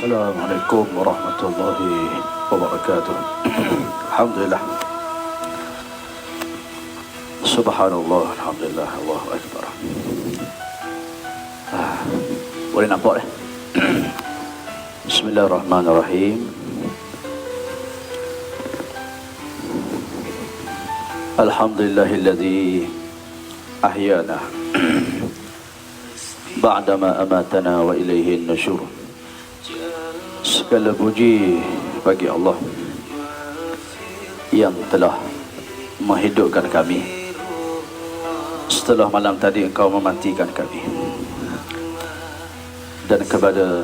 Assalamualaikum warahmatullahi wabarakatuh. Alhamdulillah. Subhanallah, alhamdulillah, Allahu akbar. Boleh nampak dah. Bismillahirrahmanirrahim. Alhamdulillahilladzi ahyana ba'dama amatana wa ilaihin nusyur. Segala puji bagi Allah yang telah menghidupkan kami setelah malam tadi Engkau mematikan kami, dan kepada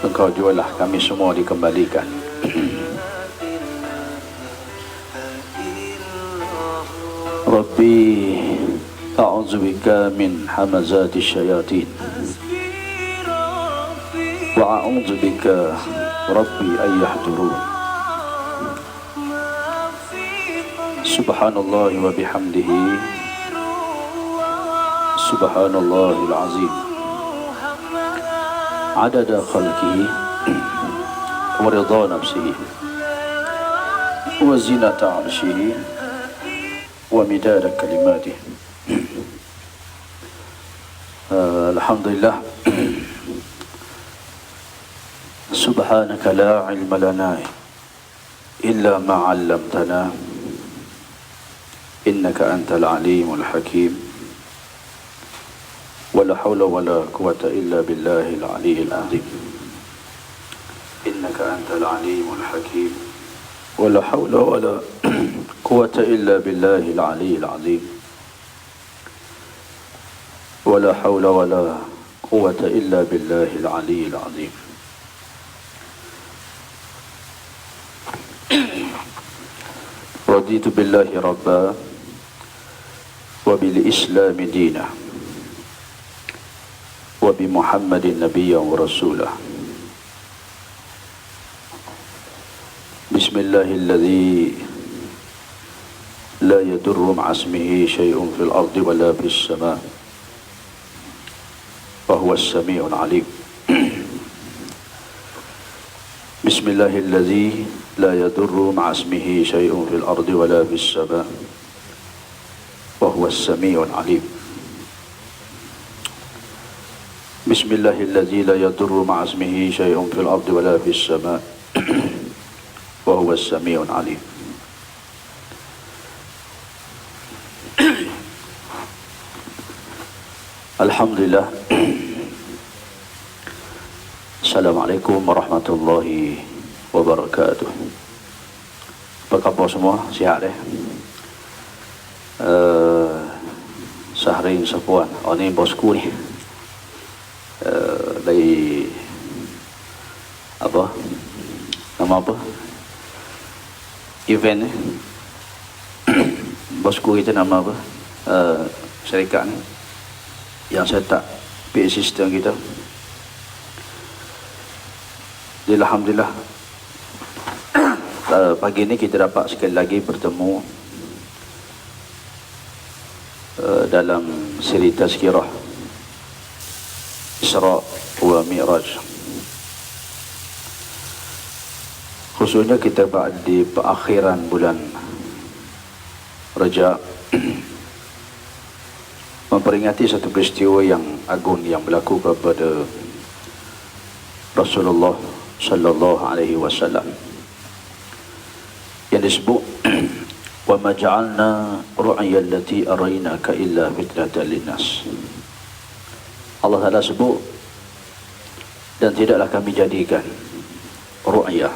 Engkau jualah kami semua dikembalikan. Rabbi a'udzubika min hamazati syayatin wa a'udzubika Rabbi ayyahdurun. Subhanallah wa bihamdihi, subhanallahil azim, adada khalqihi wa ridha nafsihi wa zinata arshihi wa midada kalimatihi. Alhamdulillah. Subhanaka la ilma lana illa ma 'allamtana innaka antal alimul hakim. Wala hawla wala quwwata illa billahil aliyyil azim. Innaka antal alimul hakim. Wala hawla wala quwwata illa billahil aliyyil azim. Wala hawla wala quwwata illa billahil aliyyil azim. Raditu billahi rabba wa bil islam dina wa bi muhammadin nabiyyan wa rasulah. Bismillahilladzi la yadurru ma'asmihi syai'un fil ardi wa la fis sama' wa huwa as-sami'ul 'alim. Bismillahilladzi la yadurru ma'asmihi syai'un fil ardi wa la fis sama' wa huwa as-sami'ul 'alim. Bismillahilladzi la yadurru ma'asmihi syai'un fil ardi wa la fis sama' wa huwa as-sami'ul 'alim. Alhamdulillah. Assalamualaikum warahmatullahi wabarakatuh. Apa khabar semua? Sihat eh? Sahrin Sapuan. Oh ni bosku ni. Dari apa? Nama apa? Event ni. Bosku kita nama apa? Syarikat ni yang set up PA system kita. Alhamdulillah, pagi ini kita dapat sekali lagi bertemu dalam siri tazkirah Isra wa Mi'raj. Khususnya kita di perakhiran bulan Rajab memperingati satu peristiwa yang agung yang berlaku kepada Rasulullah sallallahu alaihi wasallam, yang disebut wa ma ja'alna ru'ya allati araynaka illa fitnatan linnas. Allah Ta'ala sebut, dan tidaklah kami jadikan ru'yah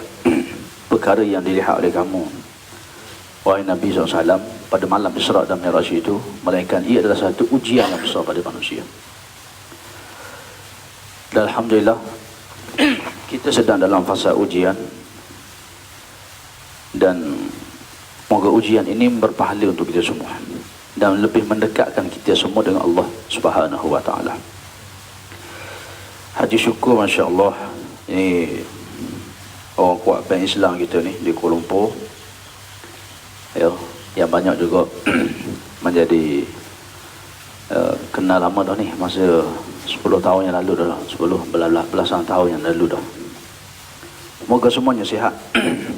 perkara yang dilihat oleh kamu wahai Nabi SAW pada malam Isra' dan Mi'raj itu, melainkan ia adalah satu ujian yang besar pada manusia. Dan Alhamdulillah kita sedang dalam fasa ujian, dan moga ujian ini berpahala untuk kita semua dan lebih mendekatkan kita semua dengan Allah Subhanahu wa ta'ala. Haji syukur, Masya Allah, ini orang kuat bank Islam kita ni di Kuala Lumpur, ya, yang banyak juga menjadi kenal lama dah ni, masa 10 tahun yang lalu dah, 10 belasan tahun yang lalu dah. Moga semuanya sihat,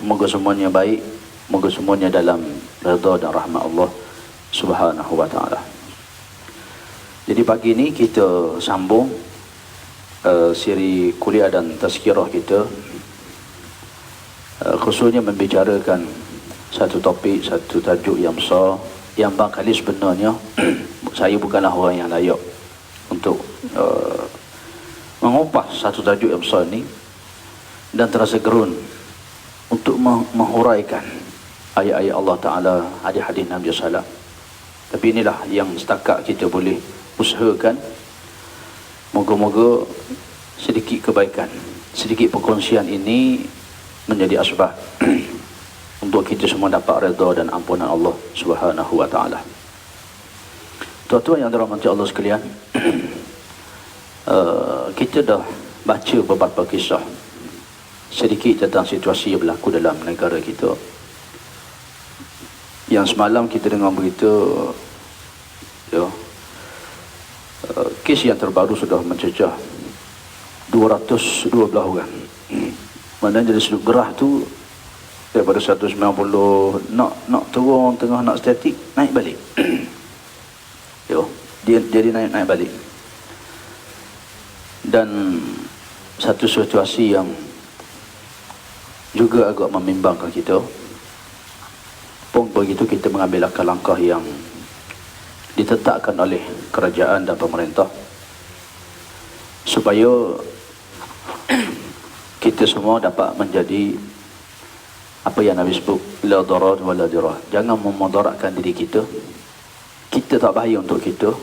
moga semuanya baik, moga semuanya dalam redha dan rahmat Allah Subhanahu wa ta'ala. Jadi pagi ni kita sambung siri kuliah dan tazkirah kita, khususnya membicarakan satu topik, satu tajuk yang besar, yang barangkali sebenarnya saya bukanlah orang yang layak untuk mengupas satu tajuk yang besar ini, dan terasa gerun untuk menghuraikan ayat-ayat Allah Ta'ala, hadis-hadis Nabi SAW. Tapi inilah yang setakat kita boleh usahakan. Moga-moga sedikit kebaikan, sedikit perkongsian ini menjadi asbab untuk kita semua dapat redha dan ampunan Allah Subhanahu wa ta'ala. Tuan-tuan yang dirahmati Allah sekalian, kita dah baca beberapa kisah sedikit tentang situasi yang berlaku dalam negara kita. Yang semalam kita dengar berita, ya, kes yang terbaru sudah mencecah 212 orang. Maknanya dari sudut gerah tu, daripada 190 nak turun tengah, nak statik, naik balik. Yo, dia jadi naik balik. Dan satu situasi yang juga agak membimbangkan kita. Pun begitu kita mengambil langkah-langkah yang ditetapkan oleh kerajaan dan pemerintah supaya kita semua dapat menjadi apa yang Nabi sebut, la darar wa la dirar. Jangan memudaratkan diri kita. Kita tak bahaya untuk kita,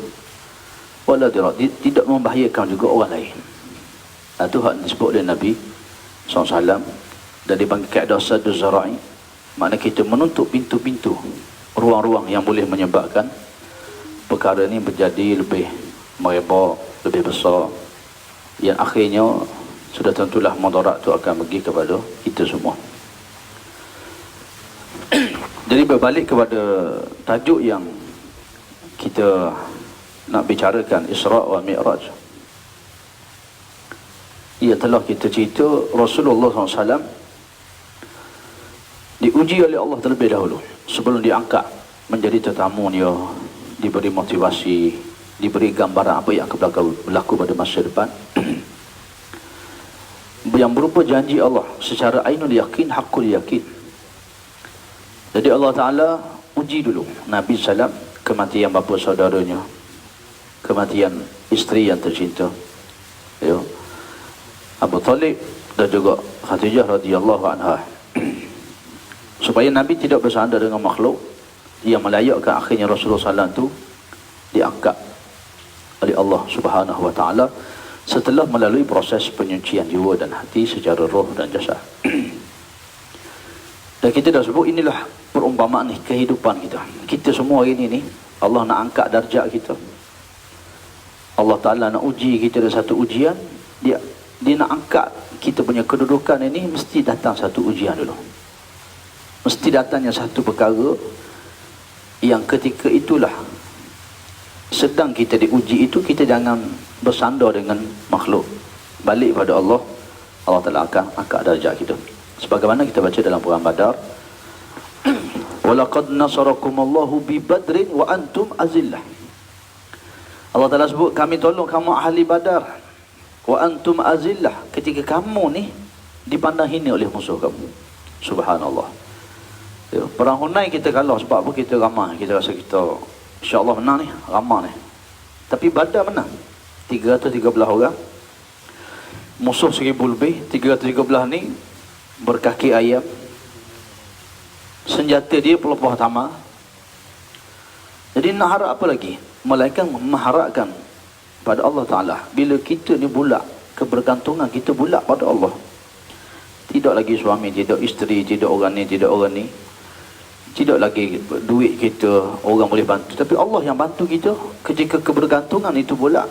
wala dirar, tidak membahayakan juga orang lain. Itu hak disebut oleh Nabi SAW, dan dipanggil kaedah saddu zara'i. Makna kita menutup pintu-pintu, ruang-ruang yang boleh menyebabkan perkara ini menjadi lebih merebak, lebih besar, yang akhirnya sudah tentulah mudarat itu akan pergi kepada kita semua. Jadi berbalik kepada tajuk yang kita nak bicarakan, Isra' wa Mi'raj. Ia telah kita cerita Rasulullah SAW diuji oleh Allah terlebih dahulu sebelum diangkat menjadi tetamu dia, diberi motivasi, diberi gambaran apa yang akan berlaku pada masa depan yang berupa janji Allah secara ainul yakin, hakul yakin. Jadi Allah Ta'ala uji dulu Nabi SAW, kematian bapa saudaranya, kematian isteri yang tercinta, ya, Abu Talib dan juga Khadijah radhiyallahu anha, supaya Nabi tidak bersandar dengan makhluk yang melayakkan akhirnya Rasulullah SAW itu diangkat oleh Allah Subhanahu wa ta'ala setelah melalui proses penyucian jiwa dan hati secara roh dan jasad. Dan kita dah sebut, inilah perumpamaan ni, kehidupan kita. Kita semua hari ini Allah nak angkat darjat kita. Allah Ta'ala nak uji kita dengan satu ujian. Dia nak angkat kita punya kedudukan ini, mesti datang satu ujian dulu. Mesti datangnya satu perkara yang ketika itulah sedang kita diuji itu, kita jangan bersandar dengan makhluk, balik pada Allah. Allah Ta'ala akan angkat darjat kita. Sebagaimana kita baca dalam perang Badar, walaqad nasarakumullahu bi badrin wa antum azillah. Allah Ta'ala sebut, kami tolong kamu ahli Badar wa antum azillah, ketika kamu ni dipandang hina oleh musuh kamu. Subhanallah. Ya, perang Hunain kita kalah sebab apa? Kita ramai, kita rasa kita insya-Allah menang ni, ramai ni. Tapi Badar menang. 313 orang. Musuh 1000 lebih. 313 ni berkaki ayam. Senjata dia pelepah tamar. Jadi nak harap apa lagi? Melainkan mengharapkan pada Allah Ta'ala. Bila kita ni bulat, kebergantungan kita bulat pada Allah. Tidak lagi suami, tidak isteri, tidak orang ni, tidak orang ni. Tidak lagi duit kita, orang boleh bantu. Tapi Allah yang bantu kita. Ketika kebergantungan itu bulat,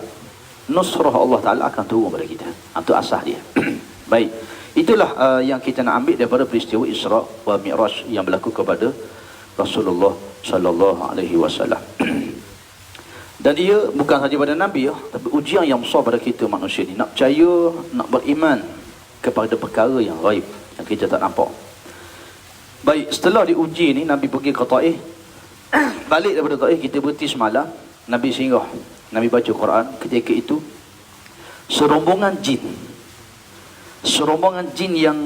nusrah Allah Ta'ala akan turun pada kita. Itu asas dia. Baik. Itulah yang kita nak ambil daripada peristiwa Isra wa Mi'raj yang berlaku kepada Rasulullah sallallahu alaihi wasallam. Dan ia bukan sahaja pada Nabi ya, tapi ujian yang besar pada kita manusia ni. Nak percaya, nak beriman kepada perkara yang gaib yang kita tak nampak. Baik, setelah diuji ni Nabi pergi ke Taif. Balik daripada Taif, kita berhenti semalam. Nabi singgah, Nabi baca Quran. Ketika itu serombongan jin yang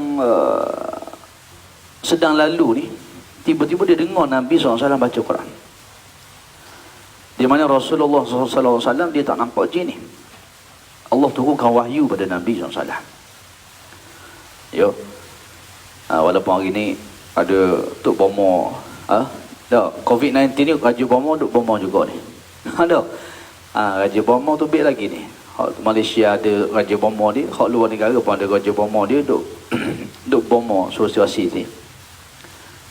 sedang lalu ni, tiba-tiba dia dengar Nabi SAW baca Quran. Di mana Rasulullah SAW dia tak nampak jin ni. Allah turunkan wahyu pada Nabi SAW. Yo. Walaupun hari ni ada Tok Bomo, COVID-19 ni Raja Bomo duk bomo juga ni. Ada. Raja Bomo tu baik lagi ni. Malaysia ada Raja Bomo dia, hak luar negara pun ada Raja Bomo dia duk duk bomo situasi ni.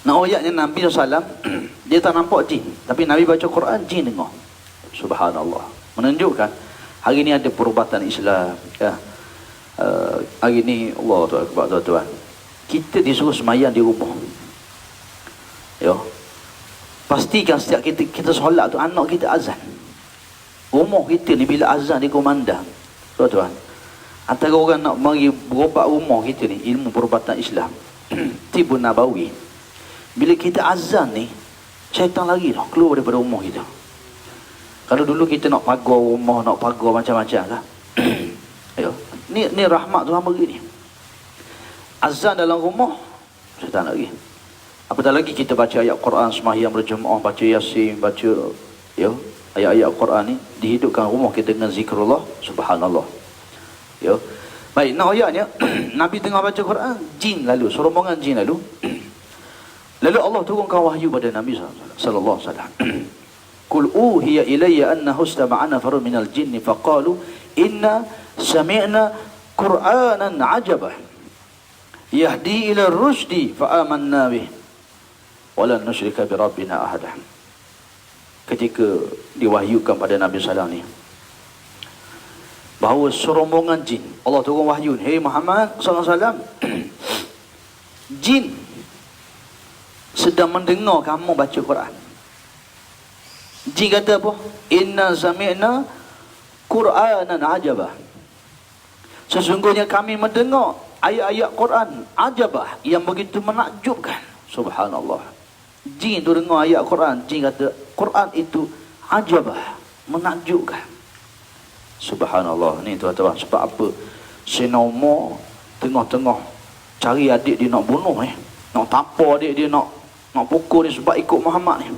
Nah, ayatnya Nabi SAW dia tak nampak jin, tapi Nabi baca Quran, jin dengar. Subhanallah. Menunjukkan hari ni ada perubatan Islam ya. Hari ni Allah Akbar tuan-tuan. Kita disuruh semayang di rumah. Ya. Pastikan setiap kita solat tu anak kita azan. Rumah kita ni bila azan dikumandang, tuan-tuan, antara orang nak mari berobat rumah kita ni, ilmu perubatan Islam Tibun Nabawi, bila kita azan ni, syaitan lari dah keluar daripada rumah kita. Kalau dulu kita nak pagar rumah, nak pagar macam-macam lah. Ni rahmat Tuhan beri ni. Azan dalam rumah, syaitan lari. Apatah lagi kita baca ayat Quran, sembahyang berjemaah, baca Yasin, baca ayat-ayat Quran ni, dihidupkan rumah kita dengan zikrullah. Subhanallah. Baik, nak ayatnya Nabi tengah baca Quran, jin lalu, serombongan jin lalu. Lalu Allah turunkan wahyu pada Nabi sallallahu alaihi wasallam. Qul uhiya ilayya annahu istama'ana farun minal jinni faqalu inna sami'na Qur'anan 'ajaba yahdi ila ar-rusydi fa amanna bih wa lan nusyrika bi rabbina ahada. Ketika diwahyukan pada Nabi SAW ni bahawa serombongan jin, Allah turun wahyu, hey Muhammad SAW, jin sedang mendengar kamu baca Quran. Jin kata apa? Inna sami'na Qur'anan ajabah. Sesungguhnya kami mendengar ayat-ayat Quran ajabah, yang begitu menakjubkan. Subhanallah. Jin tu dengar ayat Quran, jin kata Quran itu ajabah, menakjubkan. Subhanallah. Ni tuan-tuan, sebab apa? Sayyidina Umar tengah-tengah cari adik dia nak bunuh nak tampar adik dia, nak pukul dia sebab ikut Muhammad ni.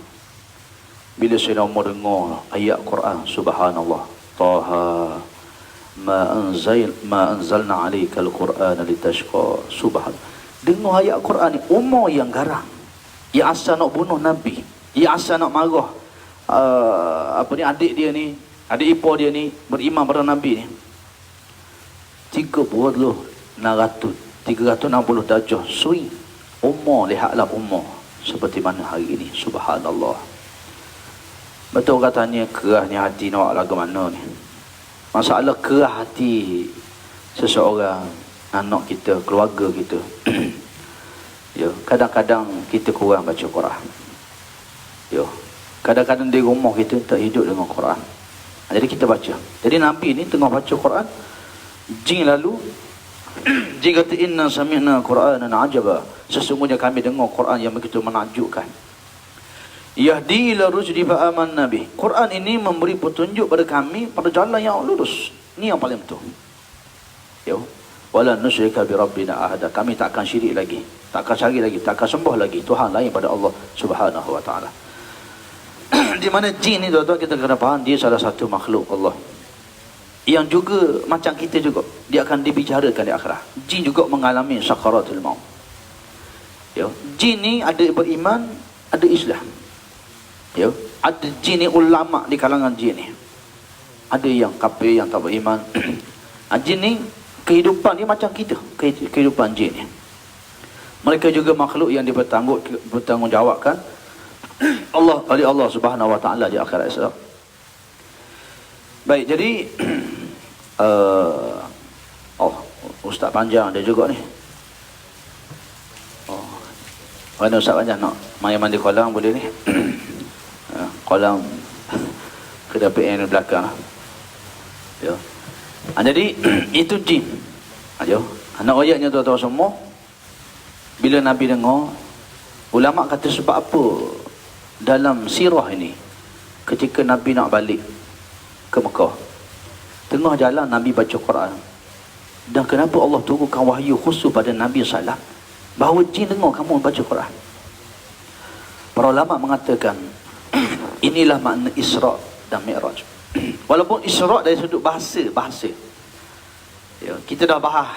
Bila Sayyidina Umar dengar ayat Quran, subhanallah, Taha ma anzalna alaikal Qur'ana litashqa. Subhanallah. Dengar ayat Quran ni, Umar yang garang, yang asal nak bunuh Nabi, yang asal nak marah adik dia ni, adik ipar dia ni beriman pada Nabi ni. 360 darjah swing. Umar, lihatlah Umar seperti mana hari ini. Subhanallah. Betul katanya kerahnya hati nak lagu mana ni. Masalah kerah hati seseorang, anak kita, keluarga kita. Kadang-kadang kita kurang baca Quran. Kadang-kadang di rumah kita tak hidup dengan Quran. Jadi kita baca. Jadi Nabi ni tengah baca Quran, jin lalu jin kata inna sami'na Qur'anan ajaba. Sesungguhnya kami dengar Quran yang begitu menakjubkan. Yahdi ila rusdi fa amanna bih. Quran ini memberi petunjuk pada kami pada jalan yang lurus. Ini yang paling betul. Wala nusyrika bi rabbina ahada. Kami tak akan syirik lagi, tak akan cari lagi, tak akan sembah lagi Tuhan lain pada Allah Subhanahu wa taala. Di mana jin ni tuan-tuan, kita kena faham dia salah satu makhluk Allah yang juga macam kita juga, dia akan dibicarakan di akhirat. Jin juga mengalami sakaratul maut. Ya, jin ni ada beriman, ada Islam. Ya, ada jin ni ulama di kalangan jin ni. Ada yang kafir, yang tak beriman. Jin ni kehidupan dia macam kita, kehidupan jin ni. Mereka juga makhluk yang bertanggungjawabkan oleh Allah Subhanahu Wa Taala di akhirat esok. Baik, jadi Ustaz panjang dia juga ni. Mana Ustaz panjang nak main mandi kolam boleh ni. Kolam kedai PN di belakang. Ya. Jadi itu jin. Ayo, anak ayatnya tuan-tuan semua. Bila Nabi dengar, ulama kata sebab apa dalam sirah ini ketika Nabi nak balik ke Mekah, tengah jalan Nabi baca Quran, dan kenapa Allah turunkan wahyu khusus pada Nabi SAW bahawa jin dengar kamu baca Quran? Para ulama mengatakan inilah makna Isra' dan Mi'raj. Walaupun Isra' dari sudut bahasa ya, kita dah bahas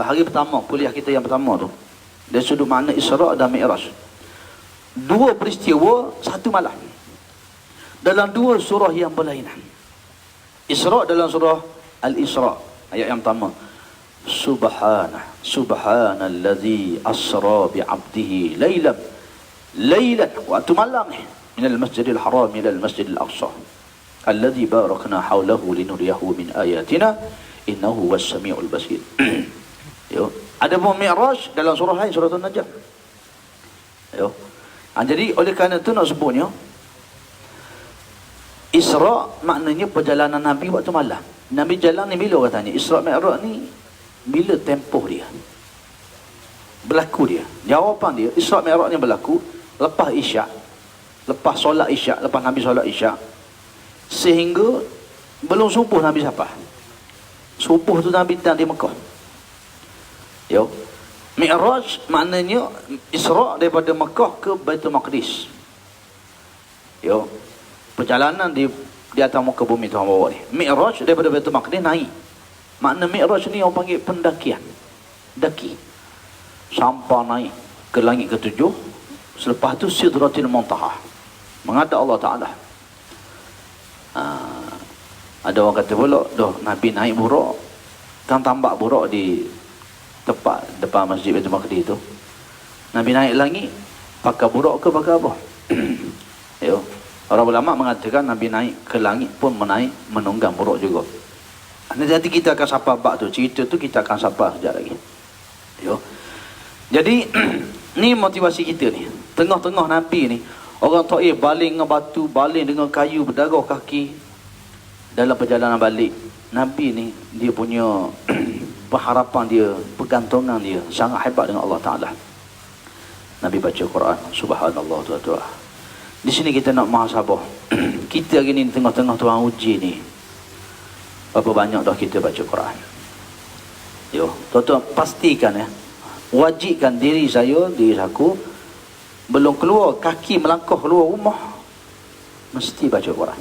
hari pertama kuliah kita yang pertama tu, dari sudut makna Isra' dan Mi'raj, dua peristiwa satu malam dalam dua surah yang berlainan. Isra' dalam surah Al-Isra' ayat yang pertama, subhanallazi asra bi'abdihi laylan waktu malam ni minal masjidil haram ilal masjidil aqsa alladzi barakna hawlahu linuriyahu min ayatina innahu was samiul basir. Yo, ada pun Mi'raj dalam surah lain, surah An-Najm. Yo. Jadi oleh kerana itu nak sebutnya Isra' maknanya perjalanan Nabi waktu malam. Nabi jalan ni bila katanya? Isra' Mi'raj ni bila tempoh dia, berlaku dia. Jawapan dia, Isra' Mi'raj ni berlaku lepas Isyak, lepas solat Isyak, lepas Nabi solat Isyak, sehingga belum subuh Nabi sampai. Subuh tu Nabi datang di Mekah. Yo. Mi'raj maknanya Isra' daripada Mekah ke Baitul Maqdis. Yo. Perjalanan di atas muka bumi Tuhan bawa ni. Mi'raj daripada Baitul Maqdis naik. Makna Mi'raj ni orang panggil pendakian. Daki. Sampai naik ke langit ketujuh. Selepas tu Sidratil Muntaha, menghadap Allah Ta'ala. Ada orang kata pula, Nabi naik buruk, kan tambak buruk di tempat depan masjid Baitul Maqdis tu. Nabi naik langit pakai buruk ke pakai apa? Yo. Orang ulama mengatakan Nabi naik ke langit pun menunggang buruk juga. Nanti kita akan sapa bab tu, cerita tu kita akan sapa sekejap lagi. Yo. Jadi ni motivasi kita ni. Tengah-tengah Nabi ni, orang Taif baling dengan batu, baling dengan kayu, berdarah kaki. Dalam perjalanan balik, Nabi ni dia punya pengharapan dia, pergantungan dia sangat hebat dengan Allah Ta'ala. Nabi baca Quran, subhanallah tuan-tuan. Di sini kita nak muhasabah. Kita hari ni tengah-tengah Tuhan uji ni, berapa banyak dah kita baca Quran? Yo, tuan-tuan pastikan ya, wajibkan diri aku belum keluar kaki melangkah keluar rumah, mesti baca Quran.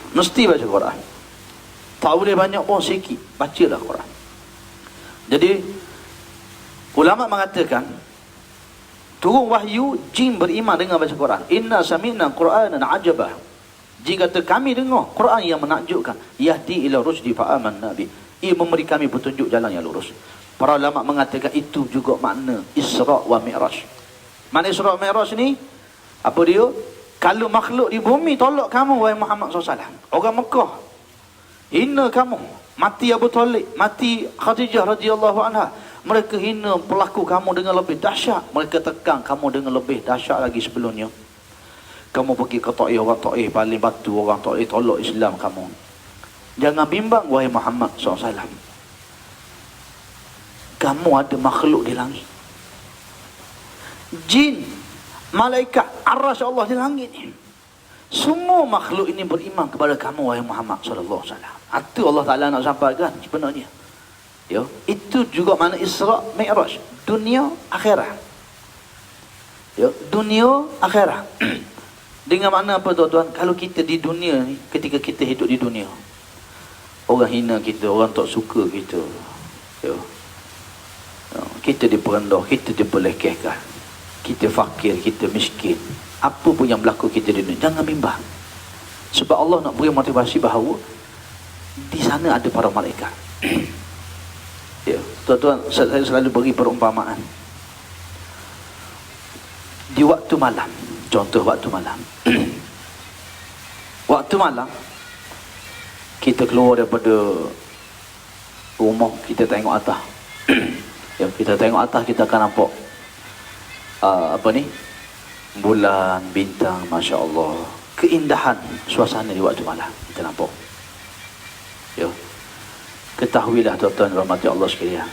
Mesti baca Quran. Tak boleh banyak pun, sikit bacalah Quran. Jadi ulama mengatakan turun wahyu, jin beriman dengan baca Quran. Inna sami'na Qur'anan ajaba. Jin kata kami dengar Quran yang menakjubkan. Yahdi ila rusdi fa amanna bi. Ia memberi kami petunjuk jalan yang lurus. Para ulama mengatakan itu juga makna Isra' wa Mi'raj. Makna Isra' wa Mi'raj ni apa dia? Kalau makhluk di bumi tolak kamu wahai Muhammad SAW, orang Mekah hina kamu, mati Abu Talib, mati Khadijah radhiyallahu anha, mereka hina pelaku kamu dengan lebih dahsyat, mereka tekan kamu dengan lebih dahsyat lagi sebelumnya. Kamu pergi ke Taif, orang Taif paling batu, orang Taif tolak Islam kamu. Jangan bimbang wahai Muhammad SAW, kamu ada makhluk di langit, jin, malaikat, arasy Allah di langit ni. Semua makhluk ini beriman kepada kamu wahai Muhammad sallallahu alaihi wasallam. Itu Allah Taala nak sampaikan sebenarnya. Ya, itu juga makna Isra' Mi'raj, dunia akhirat. Ya, dunia akhirat. Dengan makna apa tuan-tuan? Kalau kita di dunia ni, ketika kita hidup di dunia, orang hina kita, orang tak suka kita, ya. Kita diperendah, kita diperlekehkan, kita fakir, kita miskin, apa pun yang berlaku kita di dunia, jangan bimbang. Sebab Allah nak beri motivasi bahawa di sana ada para malaikat. Ya, tuan-tuan, saya selalu beri perumpamaan. Di waktu malam, contoh waktu malam. Waktu malam, kita keluar daripada rumah, kita tengok atas. Ya, kita tengok atas, kita akan nampak bulan, bintang, Masya Allah. Keindahan suasana di waktu malam kita nampak. Ya, ketahuilah tuan-tuan rahmati Allah sekalian.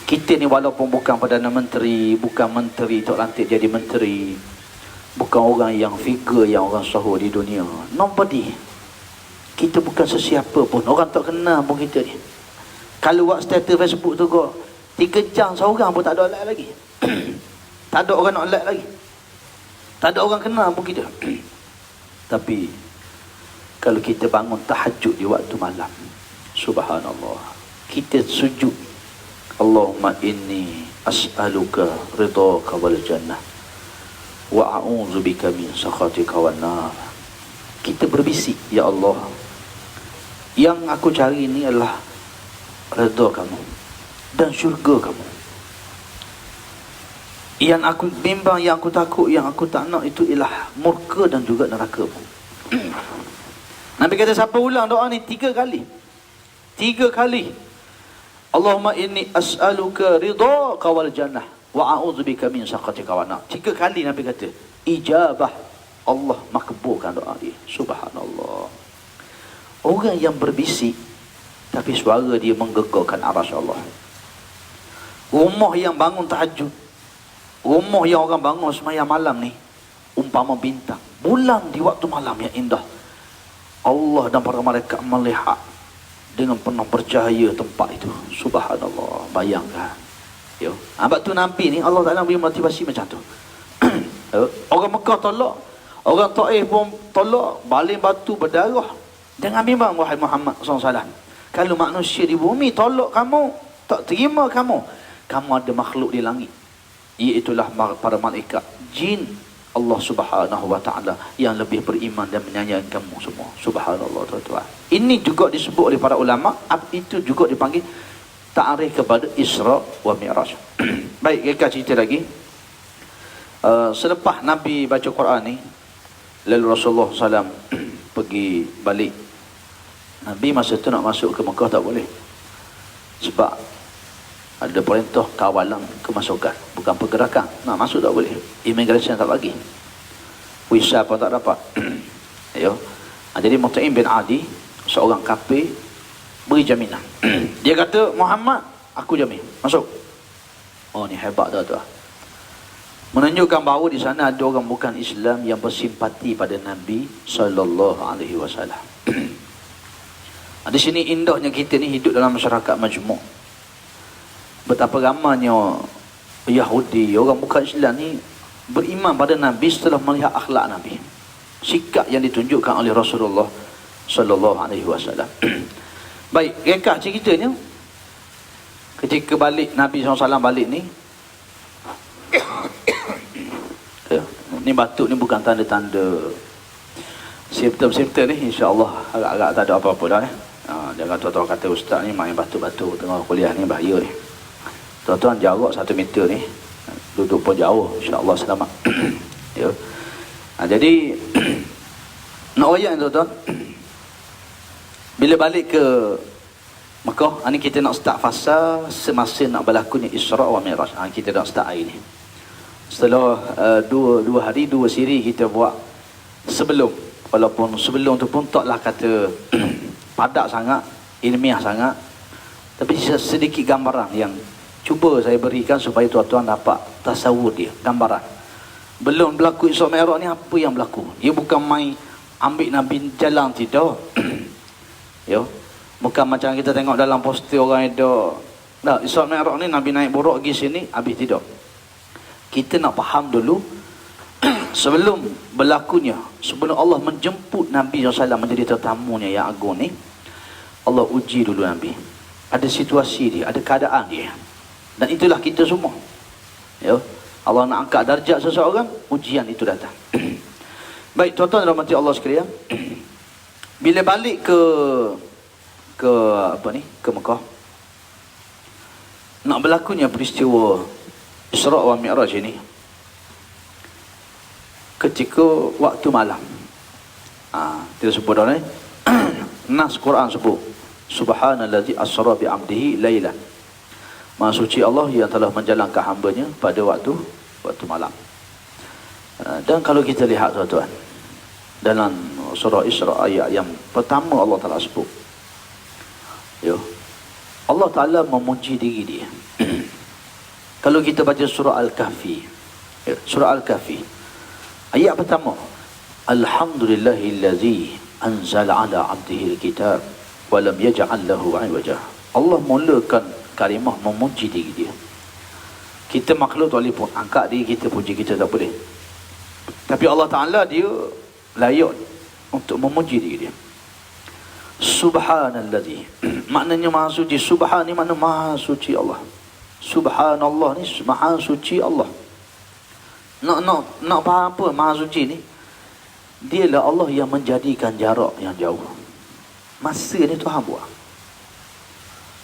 Kita ni walaupun bukan Perdana Menteri, bukan menteri tok lantik jadi menteri, bukan orang yang figure, yang orang sahur di dunia, nobody. Kita bukan sesiapa pun, orang tak kenal pun kita ni. Kalau buat status Facebook tu kok 3 jam seorang pun tak ada like lagi. Tak ada orang nak like lagi. Tak ada orang kenal pun kita. Tapi kalau kita bangun tahajud di waktu malam, subhanallah, kita sujud, Allahumma inni as'aluka ridhaka wal jannah wa a'udzubika min sakhatika wan nar. Kita berbisik, ya Allah, yang aku cari ini adalah redha kamu dan syurga kamu. Yang aku bimbang, yang aku takut, yang aku tak nak itu ialah murka dan juga neraka. Nabi kata siapa ulang doa ni 3 kali, 3 kali, Allahumma inni as'aluka ridhaka wal jannah wa a'udzubika min sakhatika wan nar. 3 kali Nabi kata, ijabah, Allah makbulkan doa dia. Subhanallah. Orang yang berbisik tapi suara dia menggegarkan arasy Allah. Rumah yang bangun tahajud, rumah yang orang bangun sembahyang malam ni umpama bintang, bulan di waktu malam yang indah. Allah dan para malaikat melihat dengan penuh bercahaya tempat itu. Subhanallah. Bayangkan. Ya. Sebab tu Nabi ni Allah Taala beri motivasi macam tu. Orang Mekah tolak, orang Taif pun tolak, baling batu berdarah. Jangan bimbang wahai Muhammad SAW. Kalau manusia di bumi tolak kamu, tak terima kamu, kamu ada makhluk di langit, iaitulah para malaikat, jin, Allah Subhanahu wa Ta'ala yang lebih beriman dan menyayangi kamu semua. Subhanallah tuan-tuan. Ini juga disebut oleh para ulama, itu juga dipanggil ta'arif kepada Isra wa Mi'raj. Baik, kita cerita lagi. Selepas Nabi baca Quran ni, lalu Rasulullah SAW pergi balik. Nabi masa tu nak masuk ke Mekah tak boleh, sebab ada perintah kawalan kemasukan, bukan pergerakan. Nak masuk tak boleh, immigration tak bagi, visa pun tak dapat. Ya. Jadi Mut'im bin Adi, seorang kafir, beri jaminan. Dia kata, Muhammad, aku jamin masuk. Oh, ni hebat tuan-tuan. Menunjukkan bahawa di sana ada orang bukan Islam yang bersimpati pada Nabi sallallahu alaihi wasallam. Di sini indahnya kita ni hidup dalam masyarakat majmuk. Betapa ramanya Yahudi, orang bukan Islam ni beriman pada Nabi setelah melihat akhlak Nabi, sikap yang ditunjukkan oleh Rasulullah sallallahu alaihi wasallam. Baik, rekah ceritanya, ketika balik Nabi SAW balik ni, ni batuk ni bukan tanda-tanda simptom-simptom ni, insya-Allah agak-agak tak ada apa-apa dah ya. Jangan tuan-tuan kata ustaz ni main batuk-batuk tengah kuliah ni, bahaya ni. Tuan-tuan jarak 1 meter ni, duduk pun jauh, insya-Allah selamat. Ya. Jadi nak royak tuan-tuan, bila balik ke Mekah, ni kita nak start fasa semasa nak berlakunya Isra wa Mi'raj. Kita nak start hari ni. Setelah dua hari 2 siri kita buat sebelum, walaupun sebelum tu pun taklah kata padat sangat, ilmiah sangat, tapi sedikit gambaran yang cuba saya berikan supaya tuan-tuan dapat tasawur dia, gambaran. Belum berlaku Isra Mi'raj ni apa yang berlaku. Dia bukan main ambil Nabi jalan, tidak. Ya. Bukan macam kita tengok dalam poster orang ada, nah, Isra Mi'raj ni Nabi naik buruk pergi sini, habis, tidak. Kita nak faham dulu sebelum berlakunya, sebelum Allah menjemput Nabi SAW menjadi tetamunya yang agung ni, Allah uji dulu Nabi. Ada situasi dia, ada keadaan dia. Dan itulah kita semua. Ya. Allah nak angkat darjat seseorang, ujian itu datang. Baik, tuan-tuan dan rahmati Allah sekalian. Bila balik ke Mekah, nak berlakunya peristiwa Isra' wa Mi'raj ini ketika waktu malam. Kita sebut dah ni. Nas Quran sebut Subhanallazi asra bi 'abdihi lailan. Maha suci Allah yang telah menjalankan hamba-Nya pada waktu malam. Dan kalau kita lihat tuan-tuan, dalam surah Isra' ayat yang pertama Allah Taala sebut, ya, Allah Taala memuji diri dia. Kalau kita baca surah Al-Kahfi, ya, surah Al-Kahfi ayat pertama, Alhamdulillahillazi anzala ala 'abdihi al-kitab wa lam yaj'al lahu 'iwaja. Allah mulakan kalimah memuji diri dia. Kita makhluk tak boleh pun angkat diri kita, puji kita tak boleh. Tapi Allah Ta'ala dia layak untuk memuji diri dia. Subhanallazi, maknanya maha suci. Subhan ni makna maha suci Allah. Subhanallah ni maha suci Allah. Nak faham apa maha suci ni? Dialah Allah yang menjadikan jarak yang jauh. Masa ni Tuhan buat.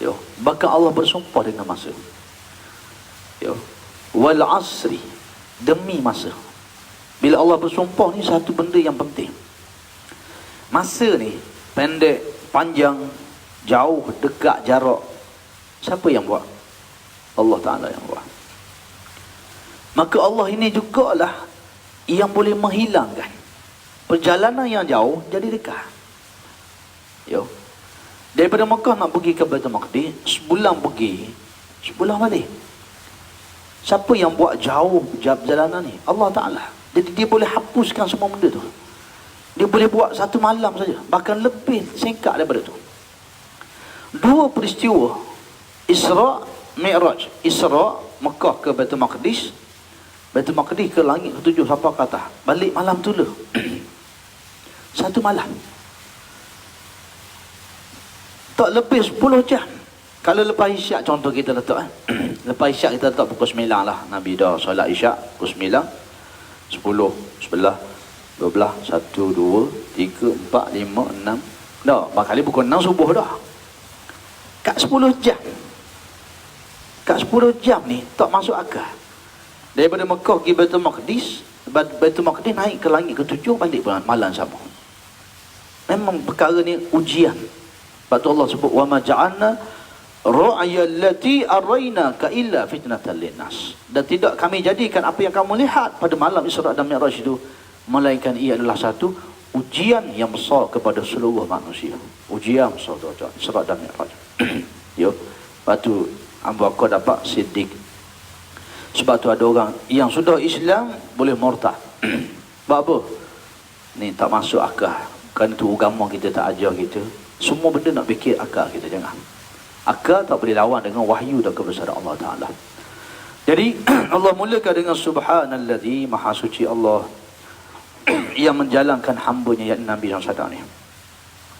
Yo, bahkan Allah bersumpah dengan masa. Yo, wal asri, demi masa. Bila Allah bersumpah ni satu benda yang penting. Masa ni pendek, panjang, jauh, dekat, jarak. Siapa yang buat? Allah Ta'ala yang buat. Maka Allah ini jugalah yang boleh menghilangkan perjalanan yang jauh jadi dekat. Yo, daripada Mekah nak pergi ke Baitul Maqdis, sebulan pergi, sebulan balik. Siapa yang buat jauh perjalanan ni? Allah Ta'ala. Jadi dia boleh hapuskan semua benda tu. Dia boleh buat satu malam saja, bahkan lebih singkat daripada tu. Dua peristiwa Isra' Mi'raj. Isra' Mekah ke Baitul Maqdis, Baitul Maqdis ke langit ketujuh sampai ke atas. Balik malam tu lah. Satu malam. Tak lebih 10 jam. Kalau lepas isyak contoh kita letak lepas isyak kita letak pukul 9 lah. Nabi dah solat isyak pukul 9, 10, 11, 12, 1, 2, 3, 4, 5, 6. Dah, bakal pukul 6 subuh dah. Kat 10 jam. Kat 10 jam ni tak masuk akal. Daripada Mekah pergi Baitul Maqdis, Baitul Maqdis naik ke langit ke-7, balik malam sama. Memang perkara ni ujian. Sebab tu Allah sebut wa ma ja'alna ra'yallati araynaka illa fitnatan linnas. Dan tidak kami jadikan apa yang kamu lihat pada malam Isra' dan Mi'raj itu melainkan ia adalah satu ujian yang besar kepada seluruh manusia. Ujian besar tuan-tuan, Isra' dan Mi'raj. Yo, lepas tu Abu Bakar dapat siddiq. Sebab tu ada orang yang sudah Islam boleh murtad. Sebab apa? Ni tak masuk akal. Kan itu agama kita tak ajar kita. Semua benda nak fikir akal kita, jangan. Akal tak boleh lawan dengan wahyu dan kebesaran Allah Ta'ala. Jadi Allah mulakan dengan Subhanallazi, maha suci Allah yang menjalankan hamba-Nya yang Nabi SAW ni.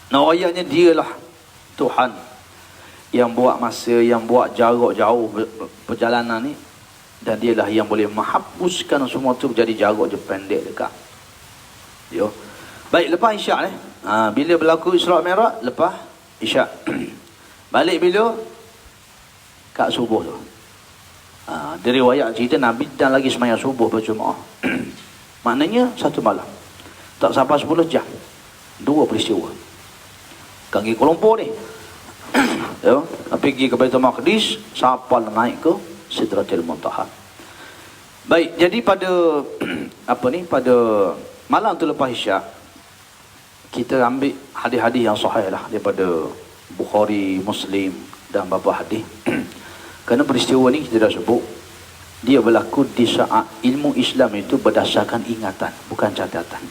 Nah, ayatnya dialah Tuhan yang buat masa, yang buat jarak jauh perjalanan ni. Dan dialah yang boleh menghapuskan semua tu jadi jarak je pendek dekat. Yo. Baik, lepas isyak ni. Bila berlaku Isra' Mi'raj, lepas isyak. Balik bila? Kat subuh tu. Dari riwayat cerita Nabi dan lagi sembahyang subuh berjemaah. Maknanya satu malam. Tak sampai 10 jam. Dua peristiwa. Kaki Kuala Lumpur ni. Ya, pergi ke Baitul Maqdis, sampai naik ke Sidratil Muntaha. Baik, jadi pada pada malam tu lepas isyak, kita ambil hadis-hadis yang sahih lah daripada Bukhari, Muslim dan beberapa hadis. Kerana peristiwa ni kita dah sebut, dia berlaku di saat ilmu Islam itu berdasarkan ingatan, bukan catatan.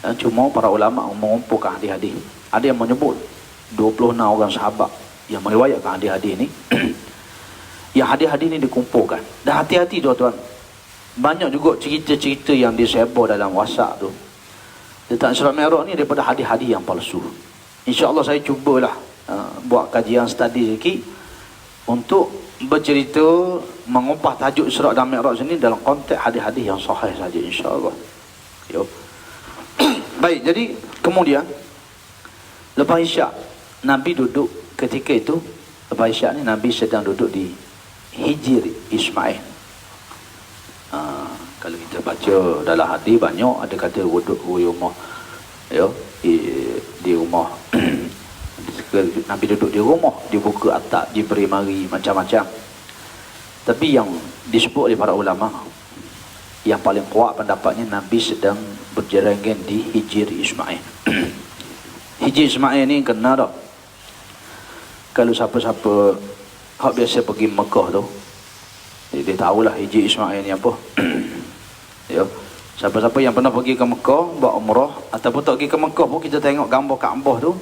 Dan cuma para ulama mengumpulkan hadis-hadis. Ada yang menyebut 26 orang sahabat yang meriwayatkan hadis-hadis ni. Yang hadis-hadis ni dikumpulkan. Dan hati-hati tuan-tuan, banyak juga cerita-cerita yang disebar dalam WhatsApp tu tentang Isra' Mi'raj ni daripada hadis-hadis yang palsu, InsyaAllah saya cubalah buat kajian study sikit untuk bercerita mengupah tajuk Isra' dan Mi'raj ini dalam konteks hadis-hadis yang sahih saja, insya-Allah. Yo. Baik, jadi kemudian lepas Isyak Nabi duduk ketika itu, lepas Isyak ni Nabi sedang duduk di Hijr Ismail. Kalau kita baca dalam hadis banyak ada kata duduk di rumah, yo, di rumah. Nabi duduk di rumah, dibuka atap, diberi mari, macam-macam. Tapi yang disebut oleh para ulama, yang paling kuat pendapatnya Nabi sedang berjerenggan di Hijr Ismail. Hijr Ismail ni kena tak? Kalau siapa-siapa hak biasa pergi Mekah tu, dia tahulah Hijr Ismail ni apa. Ya. Siapa-siapa yang pernah pergi ke Mekah buat umrah ataupun tak pergi ke Mekah pun, kita tengok gambar Kaabah tu.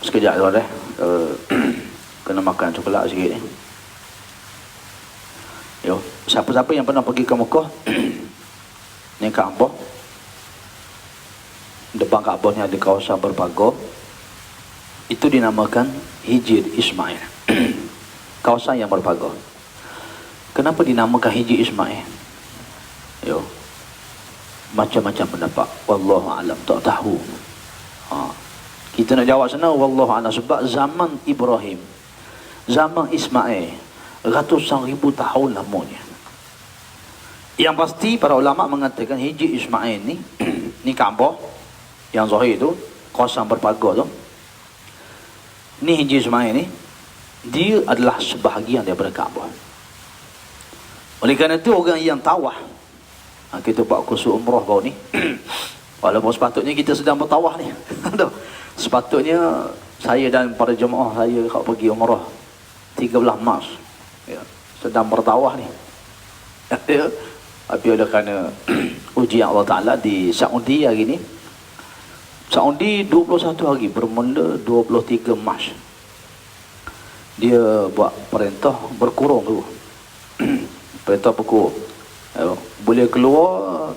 Sekejap tuan kena makan coklat sikit ni. Yo, siapa-siapa yang pernah pergi ke Mekah ni Kaabah, depan Kaabah ni ada kawasan berpagar, itu dinamakan Hijr Ismail. Kawasan yang berpagar. Kenapa dinamakan Hijr Ismail? Yo, macam-macam pendapat, wallahu alam, tak tahu. Kita nak jawab sana wallahu a'lam, sebab zaman Ibrahim, zaman Ismail ratusan ribu tahun lamanya. Yang pasti para ulama mengatakan Hijr Ismail ni ni Kaabah yang zahir tu, kawasan berpagar tu, ni Hijr Ismail ni dia adalah sebahagian daripada Kaabah. Oleh kerana itu orang yang tawaf, kita buat kursus umrah baru ni walaupun sepatutnya kita sedang bertawaf ni sepatutnya saya dan para jemaah saya kalau pergi umrah 13 Mac ya, sedang bertawaf ni ya. Tapi oleh kerana ujian Allah Ta'ala di Saudi hari ni, Saudi 21 hari bermula 23 Mac dia buat perintah berkurung tu. Perintah berkurung, boleh keluar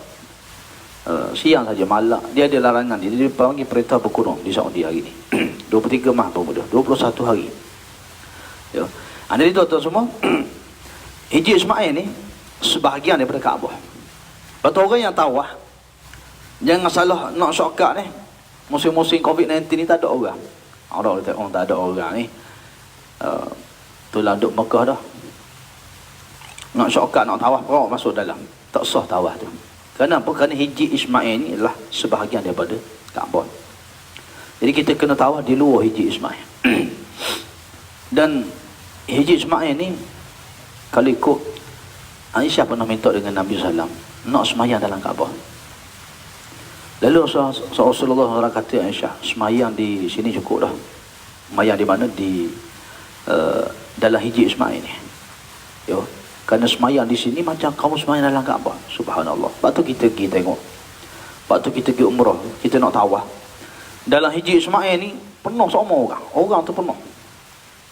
siang saja, malam dia ada larangan. Dia panggil perintah berkurung di Saudi hari ni. 23 Mac bermula 21 hari ya. Jadi tuan-tuan semua, Hijr Ismail ni sebahagian daripada Kaabah. Lepas orang yang tawaf, jangan salah nak shortcut ni. Musim-musim COVID-19 ni tak ada orang. Orang tak ada orang ni, itulah duduk Mekah dah. Nak shortcut, nak tawaf, masuk dalam, tak sah tawaf tu. Kenapa? Kerana Hijr Ismail ni adalah sebahagian daripada Kaabah. Jadi kita kena tawaf di luar Hijr Ismail. Dan Hijr Ismail ni, kalau ikut Aisyah pernah minta dengan Nabi SAW nak semayang dalam Kaabah. Lalu Rasulullah SAW kata, Aisyah, semayang di sini cukup dah. Semayang di mana? Di dalam Hijr Ismail ni. Yo. Kerana semayang di sini macam kamu semayang dalam Kaabah. Subhanallah. Lepas tu kita pergi tengok. Lepas tu kita pergi umrah, kita nak tawaf. Dalam Hijr Ismail ni penuh semua orang. Orang tu penuh.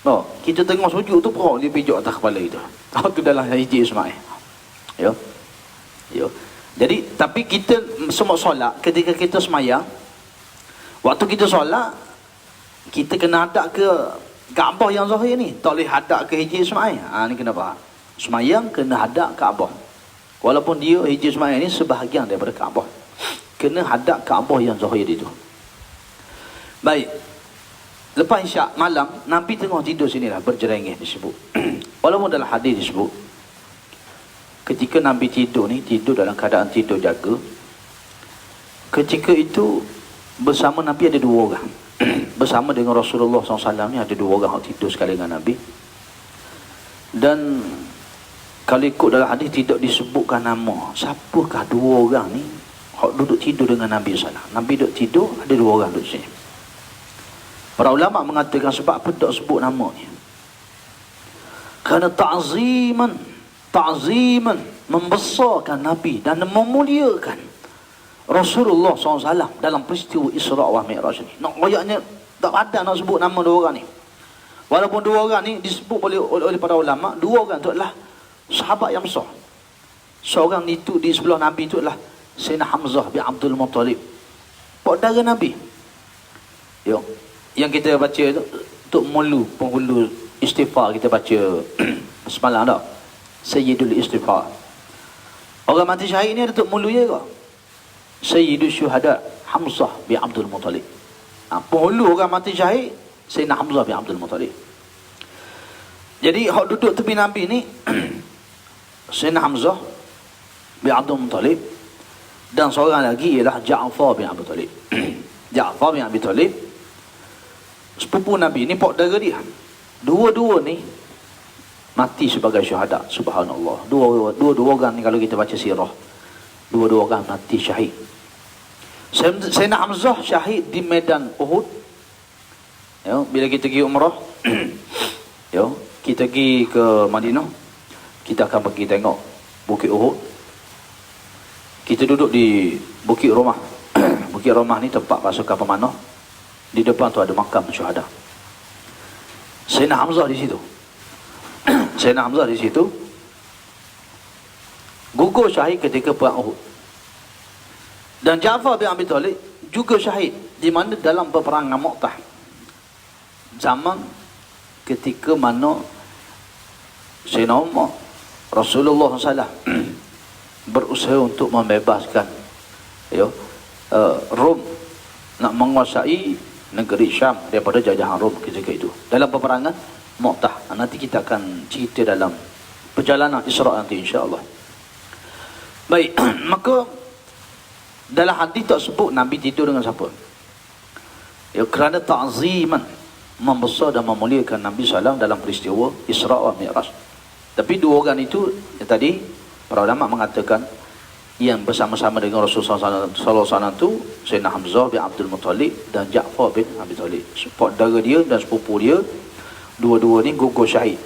No, kita tengok sujud tu perut dia pijak atas kepala kita. Tu dalam Hijr Ismail. Ya. Ya. Jadi tapi kita semua solat, ketika kita semayang, waktu kita solat, kita kena hadap ke Kaabah yang zahir ni. Tak boleh hadap ke Hijr Ismail. Ni kena faham. Semayang kena hadap Kaabah. Walaupun dia Hijr Ismail ni sebahagian daripada Kaabah, kena hadap Kaabah yang zahir itu. Baik. Lepas Isyak malam, Nabi tengah tidur sinilah, berjerengih disebut. Walaupun dalam hadis disebut, ketika Nabi tidur ni, tidur dalam keadaan tidur jaga. Ketika itu bersama Nabi ada dua orang. Bersama dengan Rasulullah SAW ni ada dua orang yang tidur sekali dengan Nabi. Dan kalau ikut dalam hadis tidak disebutkan nama siapakah dua orang ni yang duduk tidur dengan Nabi SAW. Nabi duduk tidur, ada dua orang duduk sini. Para ulama mengatakan sebab apa tak sebut namanya? Kerana ta'ziman, membesarkan Nabi dan memuliakan Rasulullah SAW dalam peristiwa Isra' wa Mi'raj ni. Nak ayatnya tak ada nak sebut nama dua orang ni. Walaupun dua orang ni disebut oleh para ulama, dua orang tu adalah sahabat yang besar. Seorang itu di sebelah Nabi itu adalah Sayyidina Hamzah bin Abdul Muttalib. Pak darah Nabi. Yo. Yang kita baca tu untuk penghulu istighfar kita baca semalam tak? Sayyidul istighfar. Orang mati syahid ni ada tok mulu je ke? Sayyidul syuhada Hamzah bin Abdul Muttalib. Penghulu orang mati syahid Sayyidina Hamzah bin Abdul Muttalib. Jadi hak duduk tepi Nabi ni Sayyidina Hamzah bin Abdul Muttalib dan seorang lagi ialah Ja'far bin Abi Talib. Ja'far bin Abi Talib sepupu Nabi ni, pak dara dia. Dua-dua ni mati sebagai syuhada. Subhanallah. Dua orang ni kalau kita baca sirah, dua orang mati syahid. Sayyidina Hamzah syahid di medan Uhud. Ya, bila kita pergi umrah, ya, kita pergi ke Madinah, kita akan pergi tengok Bukit Uhud. Kita duduk di Bukit Romah. Bukit Romah ni tempat pasukan pemanah. Di depan tu ada makam syuhada. Sayyidina Hamzah di situ. Sayyidina Hamzah di situ gugur syahid ketika perang Uhud. Dan Ja'far bin Abi Talib juga syahid di mana dalam peperangan Mu'tah. Zaman ketika mana Sayyidina Umar Rasulullah SAW berusaha untuk membebaskan Rom, nak menguasai negeri Syam daripada jajahan Rom ketika itu dalam peperangan Mu'tah. Nanti kita akan cerita dalam perjalanan Isra' nanti insya-Allah. Baik, maka dalam hadis tersebut Nabi tidur dengan siapa? Ya, kerana ta'ziman, membesar dan memuliakan Nabi SAW dalam peristiwa Isra' wa Mi'raj. Tapi dua orang itu tadi para ulama mengatakan yang bersama-sama dengan Rasulullah SAW itu Sayyidina Hamzah bin Abdul Muttalib dan Ja'far bin Abi Talib. Pak dara dia dan sepupu dia, dua-dua ni gugur syahid.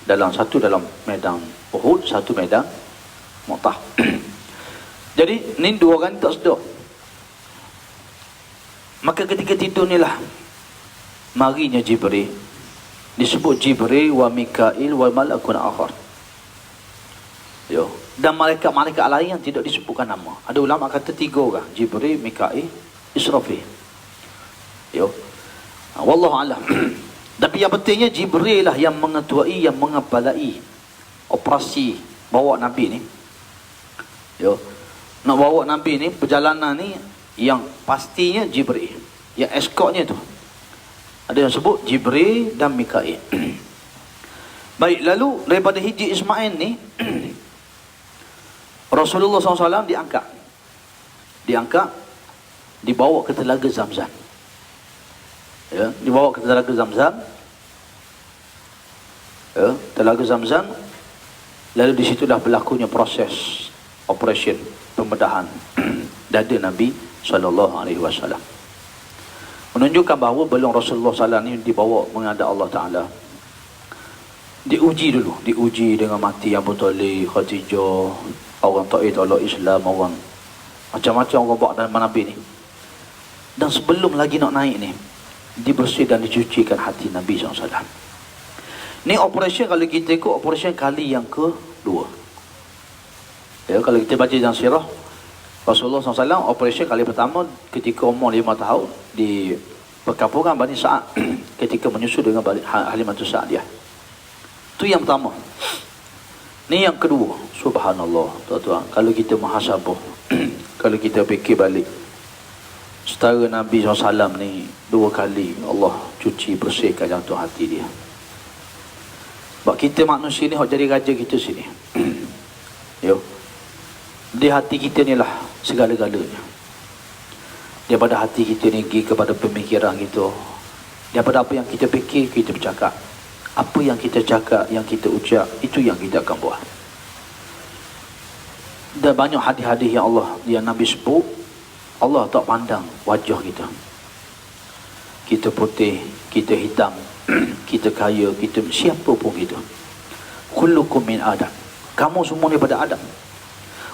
Satu dalam medan Uhud, satu medan Mu'tah. Jadi ni dua orang tak sedar. Maka ketika tidur ni lah marinya Jibril. Disebut Jibril wa Mikail wa malakun akhar. Yo. Dan malaikat-malaikat lain yang tidak disebutkan nama. Ada ulama kata 3 orang, Jibril, Mikail, Israfil. Yo. Wallahu a'lam. Tapi yang pentingnya Jibril lah yang mengetuai, yang mengepalai operasi bawa Nabi ni. Yo. Nak bawa Nabi ni, perjalanan ni yang pastinya Jibril. Yang eskortnya tu. Ada yang sebut Jibril dan Mikail. Baik, lalu daripada Hijri Ismail ni Rasulullah SAW diangkat, dibawa ke Telaga Zamzam. Ya, dibawa ke Telaga Zamzam. Ya, Telaga Zamzam. Lalu di situlah berlakunya proses operation pembedahan dada Nabi SAW. Menunjukkan bahawa belum Rasulullah SAW ni dibawa menghadap Allah Ta'ala. Diuji dulu, diuji dengan mati Abu Talib, Khadijah, orang Taif tolak Islam, orang macam-macam orang buat dalam Nabi ni. Dan sebelum lagi nak naik ni, dibersih dan dicucikan hati Nabi SAW. Ni operation kalau kita ikut operation kali yang kedua. Ya, kalau kita baca dalam sirah Rasulullah SAW, operation kali pertama ketika umur 5 tahun di perkampungan Bani Sa'ad ketika menyusu dengan Halimatus Sa'diyah. Itu yang pertama. Ni yang kedua. Subhanallah, tuan-tuan, kalau kita muhasabah kalau kita fikir balik, setara Nabi SAW ni 2 kali Allah cuci bersihkan jantung hati dia. Sebab kita manusia ni hak jadi raja kita sini. Yo. Di hati kita ni lah segala-galanya. Daripada hati kita ni pergi kepada pemikiran kita. Daripada apa yang kita fikir, kita bercakap. Apa yang kita cakap, yang kita ucap, itu yang kita akan buat. Dan banyak hadis-hadis yang Allah, yang Nabi sebut, Allah tak pandang wajah kita. Kita putih, kita hitam, kita kaya, kita siapa pun kita. Kullukum min Adam. Kamu semua daripada Adam.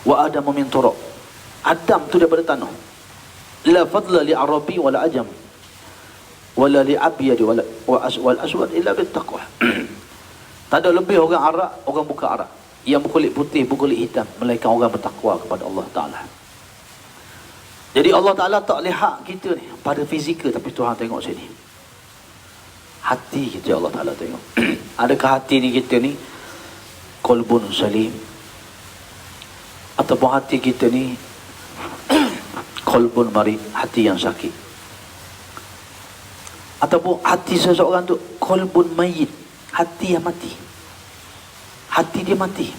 Wa Adam min turab. Adam tu daripada tanah. La fadla li Arabi wala ajam. Wala li abyad wal aswad illa bit taqwa. Tak ada lebih orang Arab, orang bukan Arab, yang berkulit putih, berkulit hitam, melainkan orang bertakwa kepada Allah Ta'ala. Jadi Allah Ta'ala tak lihat kita ni pada fizikal, tapi Tuhan tengok sini. Hati kita Allah Ta'ala tengok. Adakah hati ni kita ni qalbun salim, ataupun hati kita ni qalbun marid, hati yang sakit, ataupun hati seseorang tu qalbun mayyit, hati yang mati. Hati dia mati.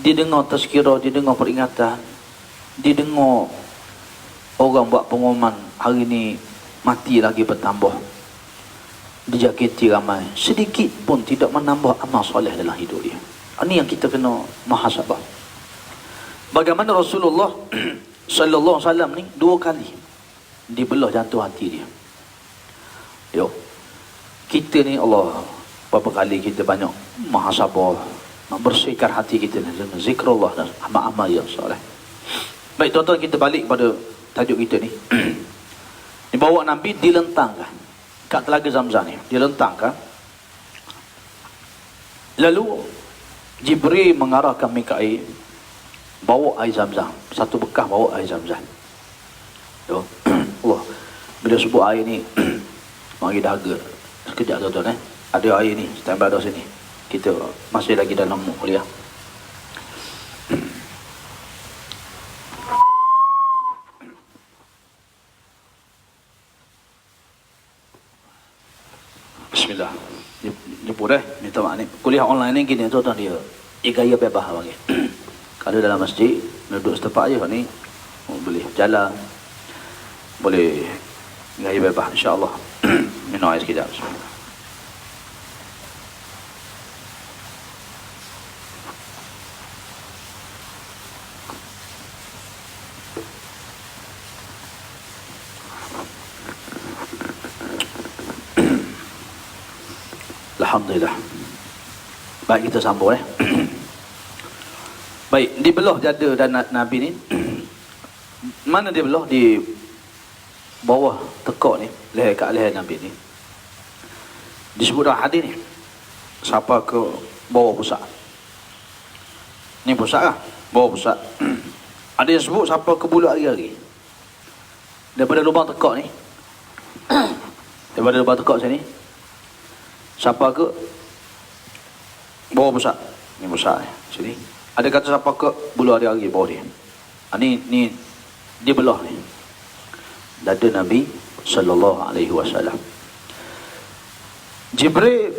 Dia dengar tazkirah, dia dengar peringatan, dia dengar orang buat pengumuman hari ni mati lagi bertambah, dijakiti ramai, sedikit pun tidak menambah amal soleh dalam hidup dia. Ini yang kita kena muhasabah. Bagaimana Rasulullah sallallahu alaihi wasallam ni 2 kali dibelah jantung hati dia. Yo, kita ni Allah, berapa kali kita banyak muhasabah, nak bersihkan hati kita dengan zikrullah dan amal-amal yang soleh. Baik tuan-tuan, kita balik pada tajuk kita ni. Dibawa Nabi dilentangkan kat telaga Zamzam ni, dilentangkan. Lalu Jibril mengarahkan Mikail bawa air Zamzam, satu bekas bawa air Zamzam. Yo, Allah, bila sebut air ni mari dahaga sekejap tuan-tuan. Ada air ni, standby ada sini. Kita masih lagi dalam kuliah. Bismillah. Jemput minta maaf ni. Kuliah online ni gini tuan-tuan, dia gaya bebas bagi. Kalau dalam masjid duduk setempat je ni, boleh jalan, boleh gaya bebas insya-Allah. Minum air sekejap. Bismillah. Alhamdulillah. Baik, kita sambung Baik, dibelah dada dan Nabi ni. Mana dia belah? Di bawah tekak ni, leher kat leher Nabi ni. Disebut dalam hadis ni, siapa ke bawah pusat. Ni pusat lah, bawah pusat. Ada yang sebut siapa ke bulu hari-hari. Daripada lubang tekak ni, daripada lubang tekak sini, siapa ke bawah pusat. Ni pusat ni, sini. Ada kata siapa ke bulu hari-hari bawah dia. Ni dia belah ni dada Nabi sallallahu alaihi wasallam. Jibril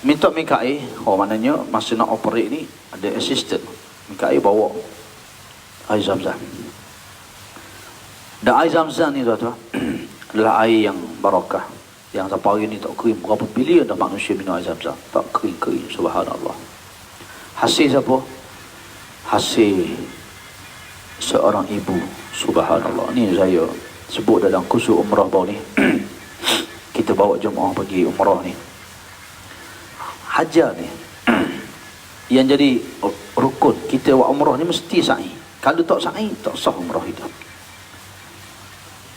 minta Mikail, maknanya masa nak operate ni ada assistant. Mikail bawa air Zamzam. Dan air Zamzam ni tuan-tuan adalah air yang barakah, yang sampai hari ni tak kering. Berapa bilion dah manusia minum air Zamzam, tak kering-kering. Subhanallah. Hasil siapa? Hasil seorang ibu. Subhanallah. Ni saya sebut dalam kursus umrah baru ni. Kita bawa jemaah pergi umrah ni. Hajar ni yang jadi rukun kita buat umrah ni mesti sa'i. Kalau tak sa'i, tak sah umrah itu.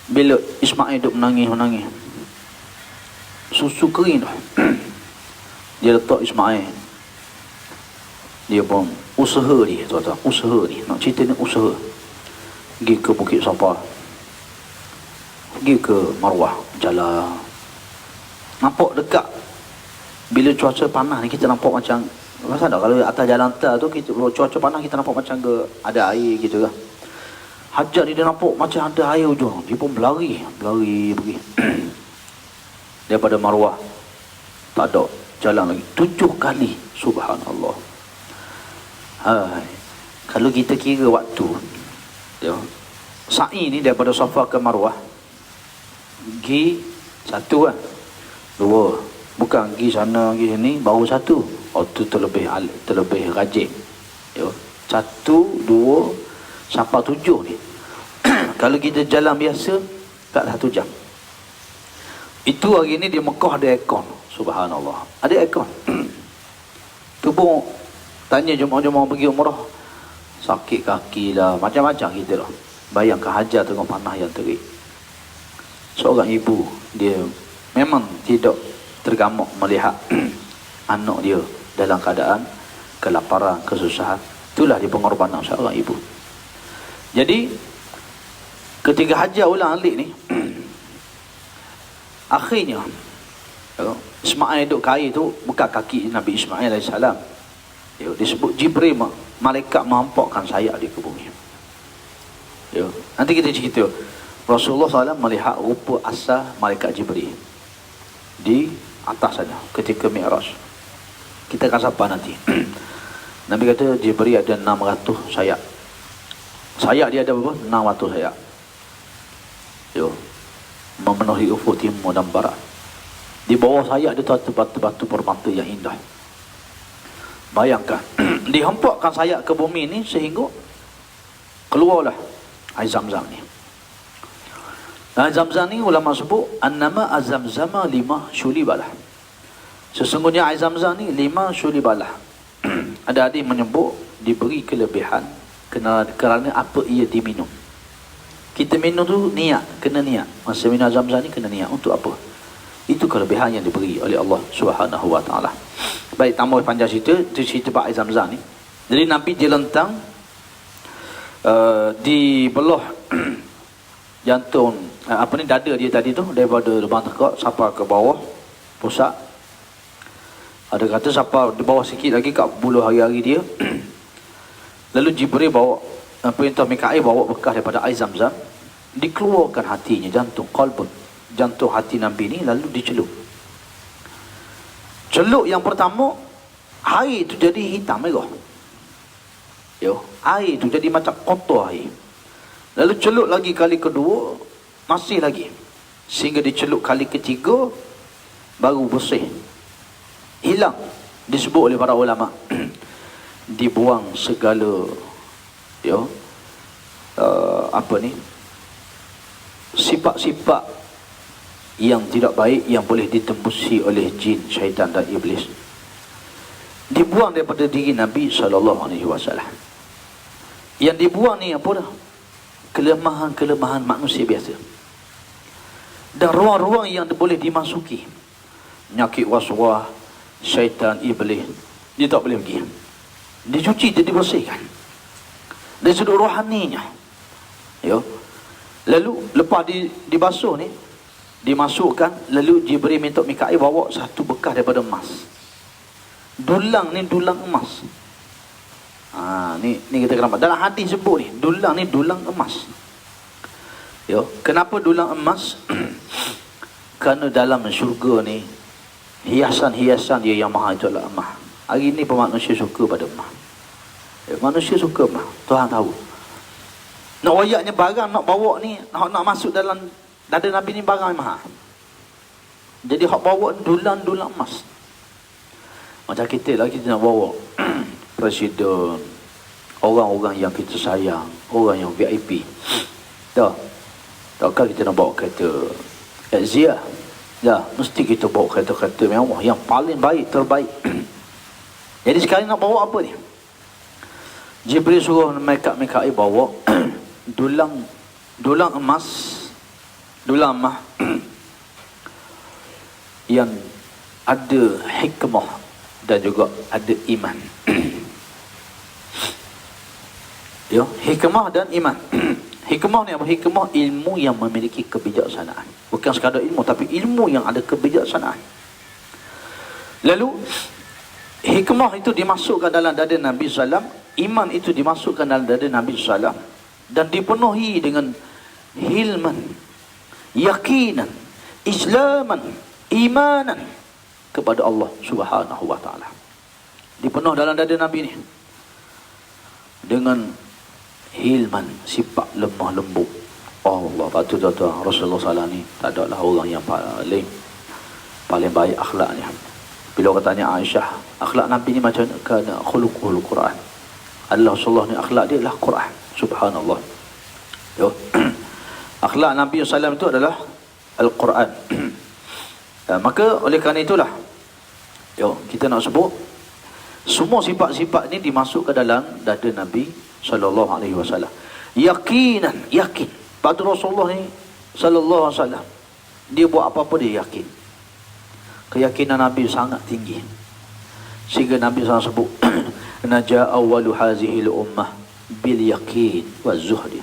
Bila Ismail duk menangis, susu kering dah. Dia letak Ismail, dia pun usaha dia tuan-tuan, usaha ni nak cerita ni usaha. Pergi ke Bukit Safa, pergi ke Marwah, jalan, nampak dekat. Bila cuaca panas ni kita nampak macam, rasa tak kalau atas jalan tar tu kita cuaca panas kita nampak macam ke ada air gitu kan. Hajar ni dia nampak macam ada air ujung, dia pun berlari pergi. Daripada Marwah tak ada jalan lagi 7 kali. Subhanallah. Hai, kalau kita kira waktu ya, sa'i ni daripada Safa ke Marwah, gi satu kan, 2, bukan gi sana gi sini baru 1. Oh tu terlebih rajin ya. 1, 2 sampai 7 ni. Kalau kita jalan biasa tak 1 jam. Itu hari ni di Mekah ada aircon. Subhanallah, ada aircon. Tu pun tanya jemaah-jemaah pergi umrah, sakit kaki lah, macam-macam kita lah. Bayangkan Hajar tengok panas yang terik. Seorang ibu, dia memang tidak tergamuk melihat anak dia dalam keadaan kelaparan, kesusahan. Itulah dia pengorbanan seorang ibu. Jadi Ketika Hajar ulang-alik ni, akhirnya Ismail duduk kain tu bukan kaki Nabi Ismail AS. Disebut Jibril, malaikat menampakkan sayap dia ke bumi. Nanti kita cerita Rasulullah SAW melihat rupa asal malaikat Jibril di atas sana ketika Mi'raj. Kita akan sapa nanti. Nabi kata Jibril ada 600 sayap. Sayap dia ada berapa? 600 sayap. Memenuhi ufuk timur dan barat. Di bawah sayap dia tu batu-batu permata yang indah. Bayangkan, dihempakkan sayap ke bumi ni sehingga keluarlah air Zam-Zam ni. Air Zam-Zam ni ulama sebut annama azamzama 5 syulibalah. Sesungguhnya air Zam-Zam ni 5 syulibalah. Ada hadis menyebut diberi kelebihan kerana apa ia diminum. Kita minum tu niat, kena niat. Masa minum Zam-Zam ni kena niat untuk apa? Itu kelebihan yang diberi oleh Allah Subhanahu wa taala. Baik, tambah panjang cerita, itu cerita Pak Zam-Zam ni. Jadi Nabi jelentang di belah jantung dada dia tadi tu, daripada lubang tekak sampai ke bawah pusat. Ada kata sampai di bawah sikit lagi kat bulu hari-hari dia. Lalu Jibril bawa perintah Mikail bawa bekas daripada air Zam-Zam, dikeluarkan hatinya, jantung qalbun, jantung hati Nabi ni, lalu dicelup. Celup yang pertama, air tu jadi hitam merah. Air tu jadi macam kotor air. Lalu celup lagi kali kedua, masih lagi. Sehingga dicelup kali ketiga, baru bersih. Hilang. Disebut oleh para ulama. Dibuang segala sifat-sifat yang tidak baik yang boleh ditembusi oleh jin, syaitan dan iblis. Dibuang daripada diri Nabi SAW. Yang dibuang ni apa dah? Kelemahan-kelemahan manusia biasa. Dan ruang-ruang yang boleh dimasuki, penyakit waswas, syaitan, iblis, dia tak boleh pergi. Dicuci, dia dibersihkan dari sudut rohaninya. Lalu lepas dibasuh ni, dimasukkan, lalu Jibril minta Mikail bawa satu bekas daripada emas. Dulang ni dulang emas. Ni kita nampak dalam hadis sebut ni, dulang ni dulang emas. Kenapa dulang emas? Kerana dalam syurga ni hiasan-hiasan dia yang mahal itu adalah emas. Hari ni manusia suka pada emas. Manusia suka emas, Tuhan tahu. Nak wayaknya barang nak bawa ni, nak masuk dalam dada Nabi ni barang mahal. Jadi hak bawa dulang-dulang emas. Macam kita lah, kita nak bawa presiden, orang-orang yang kita sayang, orang yang VIP. Takkan kita nak bawa kereta Exia? Mesti kita bawa kereta-kereta mewah yang paling baik, terbaik. Jadi sekarang nak bawa apa ni? Jibril suruh Mikail bawa dulang emas yang ada hikmah dan juga ada iman. Hikmah dan iman. Hikmah ni apa? Hikmah ilmu yang memiliki kebijaksanaan. Bukan sekadar ilmu, tapi ilmu yang ada kebijaksanaan. Lalu hikmah itu dimasukkan dalam dada Nabi SAW, iman itu dimasukkan dalam dada Nabi SAW, dan dipenuhi dengan hilman, yakinan, islaman, imanan kepada Allah Subhanahu wa taala. Dipenuh dalam dada Nabi ni dengan hilman, sifat lemah lembut. Allah, patut tuan Rasulullah SAW ni tak ada lah orang yang paling baik akhlaknya. Bila orang tanya Aisyah, akhlak Nabi ni macam mana? Kana khuluqul Quran. Allah Rasulullah ni akhlak dia adalah Quran. Subhanallah. Akhlak Nabi SAW itu adalah Al-Quran. Maka oleh kerana itulah kita nak sebut semua sifat-sifat ni dimasuk ke dalam dada Nabi SAW. Yakinan, yakin. Pada Rasulullah ni SAW, dia buat apa-apa dia yakin. Keyakinan Nabi sangat tinggi, sehingga Nabi SAW sebut naja awwalu hazihil ummah bil yakin wa zuhdi.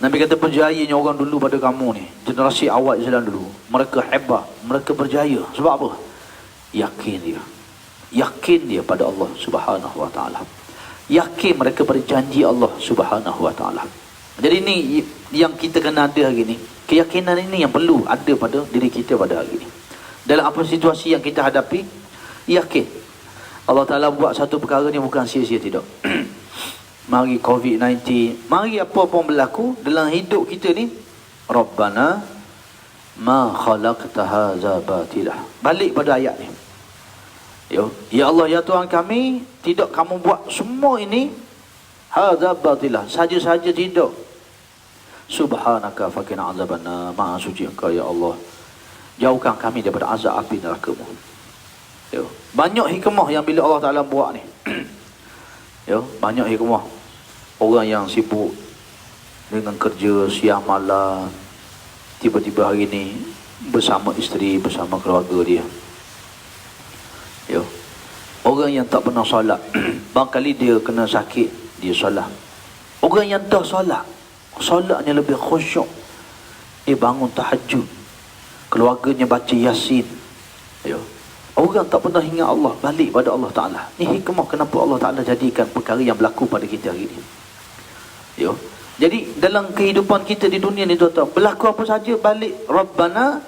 Nabi kata berjayanya orang dulu pada kamu ni, generasi awal Islam dulu, mereka hebat, mereka berjaya. Sebab apa? Yakin dia pada Allah Subhanahu wa taala. Yakin mereka pada janji Allah Subhanahu wa taala. Jadi ini yang kita kena ada hari ni. Keyakinan ini yang perlu ada pada diri kita pada hari ni. Dalam apa situasi yang kita hadapi, yakin Allah Ta'ala buat satu perkara ni bukan sia-sia, tidak. Mari COVID-19, mari apa pun berlaku dalam hidup kita ni, Rabbana ma khalaqta hadza batilah. Balik pada ayat ni. Ya Allah, ya Tuhan kami, tidak kamu buat semua ini hadza batilah, saja-saja tidak. Subhanaka faqina azabannar. Maha suci Engau ya Allah, jauhkan kami daripada azab api neraka-Mu. Banyak hikmah yang bila Allah Ta'ala buat ni. Banyak hikmah. Orang yang sibuk dengan kerja siang malam, tiba-tiba hari ni bersama isteri, bersama keluarga dia. Orang yang tak pernah solat, barangkali dia kena sakit, dia solat. Orang yang dah solat, solatnya lebih khusyuk, dia bangun tahajud, keluarganya baca Yasin. Orang tak pernah ingat Allah, balik pada Allah Ta'ala. Ini hikmah kenapa Allah Ta'ala jadikan perkara yang berlaku pada kita hari ini. Jadi dalam kehidupan kita di dunia ni, tuan-tuan, berlaku apa saja, balik Rabbana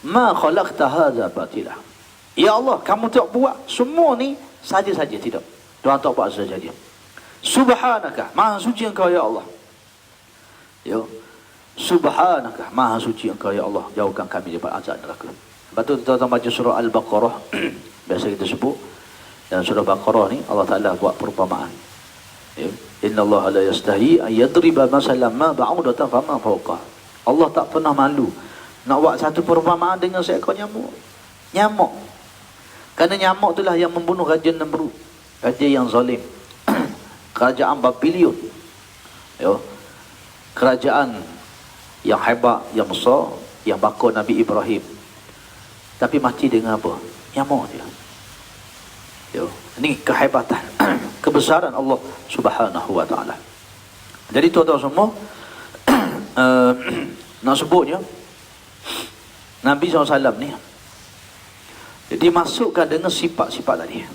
ma khalaqta hadza batilah. Ya Allah, kamu tak buat semua ni saja-saja, tidak. Tuhan tak buat saja-saja. Subhanaka, maha suci Engkau ya Allah. Subhanaka, maha suci Engkau ya Allah, jauhkan kami daripada azab neraka. Lepas tu tuan-tuan baca surah Al-Baqarah, biasa kita sebut. Dan surah Baqarah ni Allah Ta'ala buat perumpamaan. Inna Allah la yastahi an yadriba masalan ma ba'udatan fama fawqah. Allah tak pernah malu nak buat satu perumpamaan dengan seekor nyamuk. Kerana nyamuk itulah yang membunuh Raja Namrud, raja yang zalim. Kerajaan Babylon. Kerajaan yang hebat, yang besar, yang bakar Nabi Ibrahim. Tapi mati dengan apa? Nyamuk dia. Ini kehebatan, kebesaran Allah Subhanahu wa taala. Jadi tuan-tuan semua, nak sebutnya Nabi SAW ni dimasukkan dengan sifat-sifat tadi.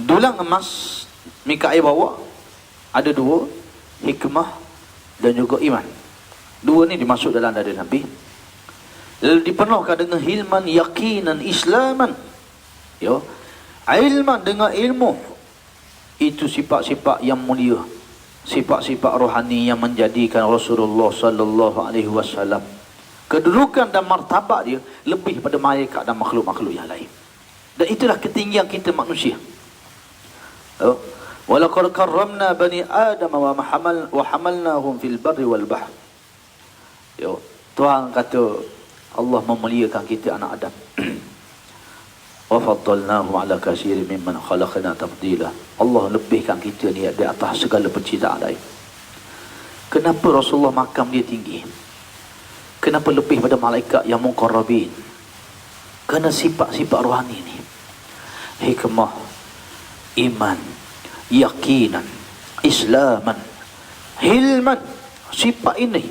Dulang emas Mikail bawa ada dua, hikmah dan juga iman. Dua ni dimasuk dalam dada Nabi. Lalu dipenuhkan dengan hilman, yakinan, islaman. Ilman dengan ilmu. Itu sifat-sifat yang mulia, sifat-sifat rohani yang menjadikan Rasulullah sallallahu alaihi wasallam kedudukan dan martabat dia lebih pada malaikat dan makhluk-makhluk yang lain. Dan itulah ketinggian kita manusia. Walaqad karramna bani Adam wa hamalnahum fil barri wal bahr. Tuhan kata Allah memuliakan kita anak Adam. Wa faddalnahum ala katsirin mimman khalaqna tafdila. Allah lebihkan kita ni di atas segala penciptaan lain. Kenapa Rasulullah makam dia tinggi? Kenapa lebih pada malaikat yang muqarrabin? Kerana sifat-sifat rohani ni. Hikmah, iman, yakinan, islaman, hilman. Sifat ini,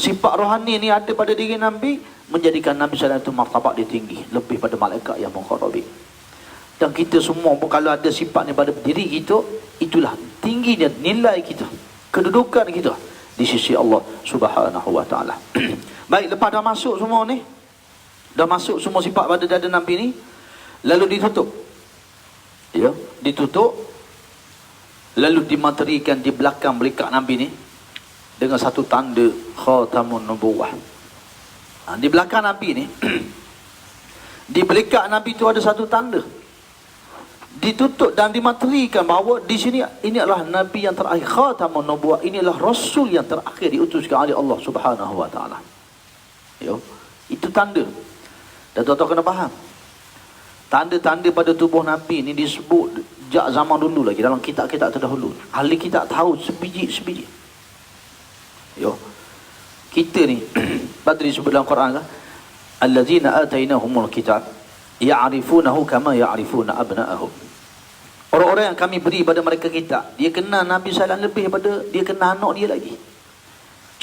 sifat rohani ni ada pada diri Nabi, menjadikan Nabi SAW itu martabat dia tinggi, lebih pada malaikat yang muqarrabin. Dan kita semua pun kalau ada sifat ni pada diri kita, itulah tingginya nilai kita, kedudukan kita di sisi Allah Subhanahu wa taala. Baik, lepas dah masuk semua ni, dah masuk semua sifat pada dada Nabi ni, lalu ditutup. Ditutup, lalu dimaterikan di belakang belikat Nabi ni dengan satu tanda khatamun nubuwah. Di belakang Nabi ni, di belikat Nabi tu ada satu tanda. Ditutup dan dimaterikan bahawa di sini ini adalah Nabi yang terakhir, khatamun nubuwah. Ini adalah Rasul yang terakhir diutuskan oleh Allah Subhanahu wa taala. Itu tanda. Dan tuan-tuan kena faham, tanda-tanda pada tubuh Nabi ni disebut sejak zaman dulu lagi dalam kitab-kitab terdahulu. Ahli kitab tahu sebiji-sebiji. Kita ni pada disebut dalam Quran kan, allazina atainahumul kitab ya'rifunahu kama ya'rifuna abna'ahum. Orang-orang yang kami beri pada mereka kitab, dia kenal Nabi SAW lebih daripada dia kenal anak dia lagi.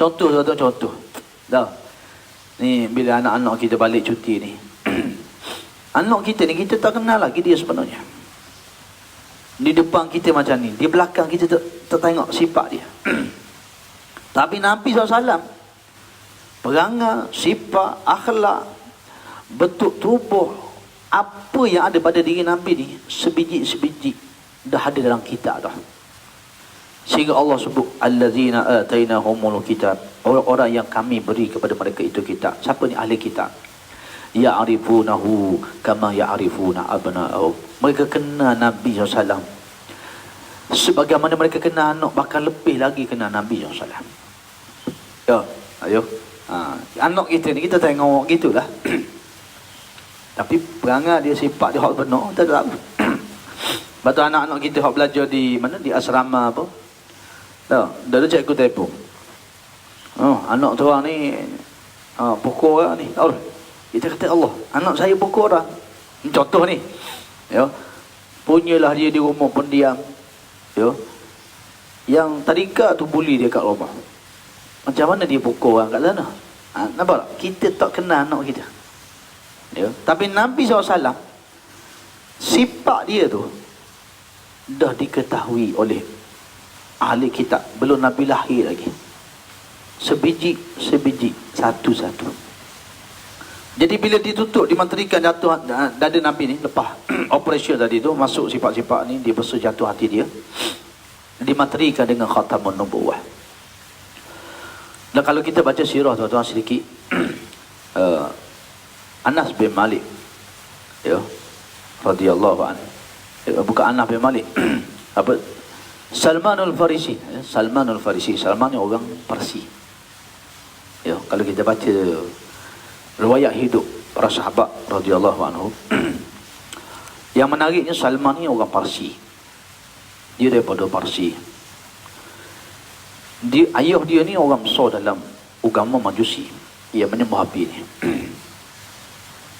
Contoh tuan-tuan, contoh. Dah. Ni bila anak-anak kita balik cuti ni. Anak kita ni kita tak kenal lagi dia sebenarnya. Di depan kita macam ni, di belakang kita tertengok sifat dia. Tapi Nabi SAW, perangai, sifat, akhlak, bentuk tubuh, apa yang ada pada diri Nabi ni, sebiji-sebiji dah ada dalam kitab dah. Sehingga Allah sebut allazina atainahumul kitab, orang-orang yang kami beri kepada mereka itu kitab. Siapa ni ahli kitab? Ya'rifunahu kama ya'rifuna abna'ahum. Mereka kenal Nabi SAW sebagaimana mereka kenal anak, bahkan lebih lagi kenal Nabi SAW. Ya, ayo. Anak kita ni kita tengok gitulah. Tapi perangai dia, sifat dia hak benar, tak tahu. Betul anak-anak kita hak belajar di mana, di asrama apa. Dah ada cikgu telefon. Anak tu orang ni pukul orang ni. Oh, kita kata Allah, anak saya pukul orang. Contoh ni. Ya. Punyalah dia di rumah pendiam. Ya. Yang tadika tu bully dia kat rumah. Macam mana dia pukul orang kat sana? Nampak tak? Kita tak kenal anak kita. Ya. Tapi Nabi SAW, sifat dia tu dah diketahui oleh ahli kitab. Belum Nabi lahir lagi. Sebiji, satu-satu. Jadi bila ditutup, dimanterikan jatuh dada Nabi ni, lepas operation tadi tu, masuk sifat-sifat ni, dia besar jatuh hati dia, dimanterikan dengan khatamun nubuwah. Dan kalau kita baca sirah tuan-tuan sedikit, Anas bin Malik, ya, radhiyallahu anhu, bukan Anas bin Malik, apa, Salmanul Farisi. Salmanul Farisi, Salman ni orang Parsi. Ya, kalau kita baca riwayat hidup para sahabat radhiyallahu anhu, yang menariknya Salman ni orang Parsi. Dia daripada Parsi. Ayah dia ni orang besar dalam agama Majusi. Ia menyembah api ni.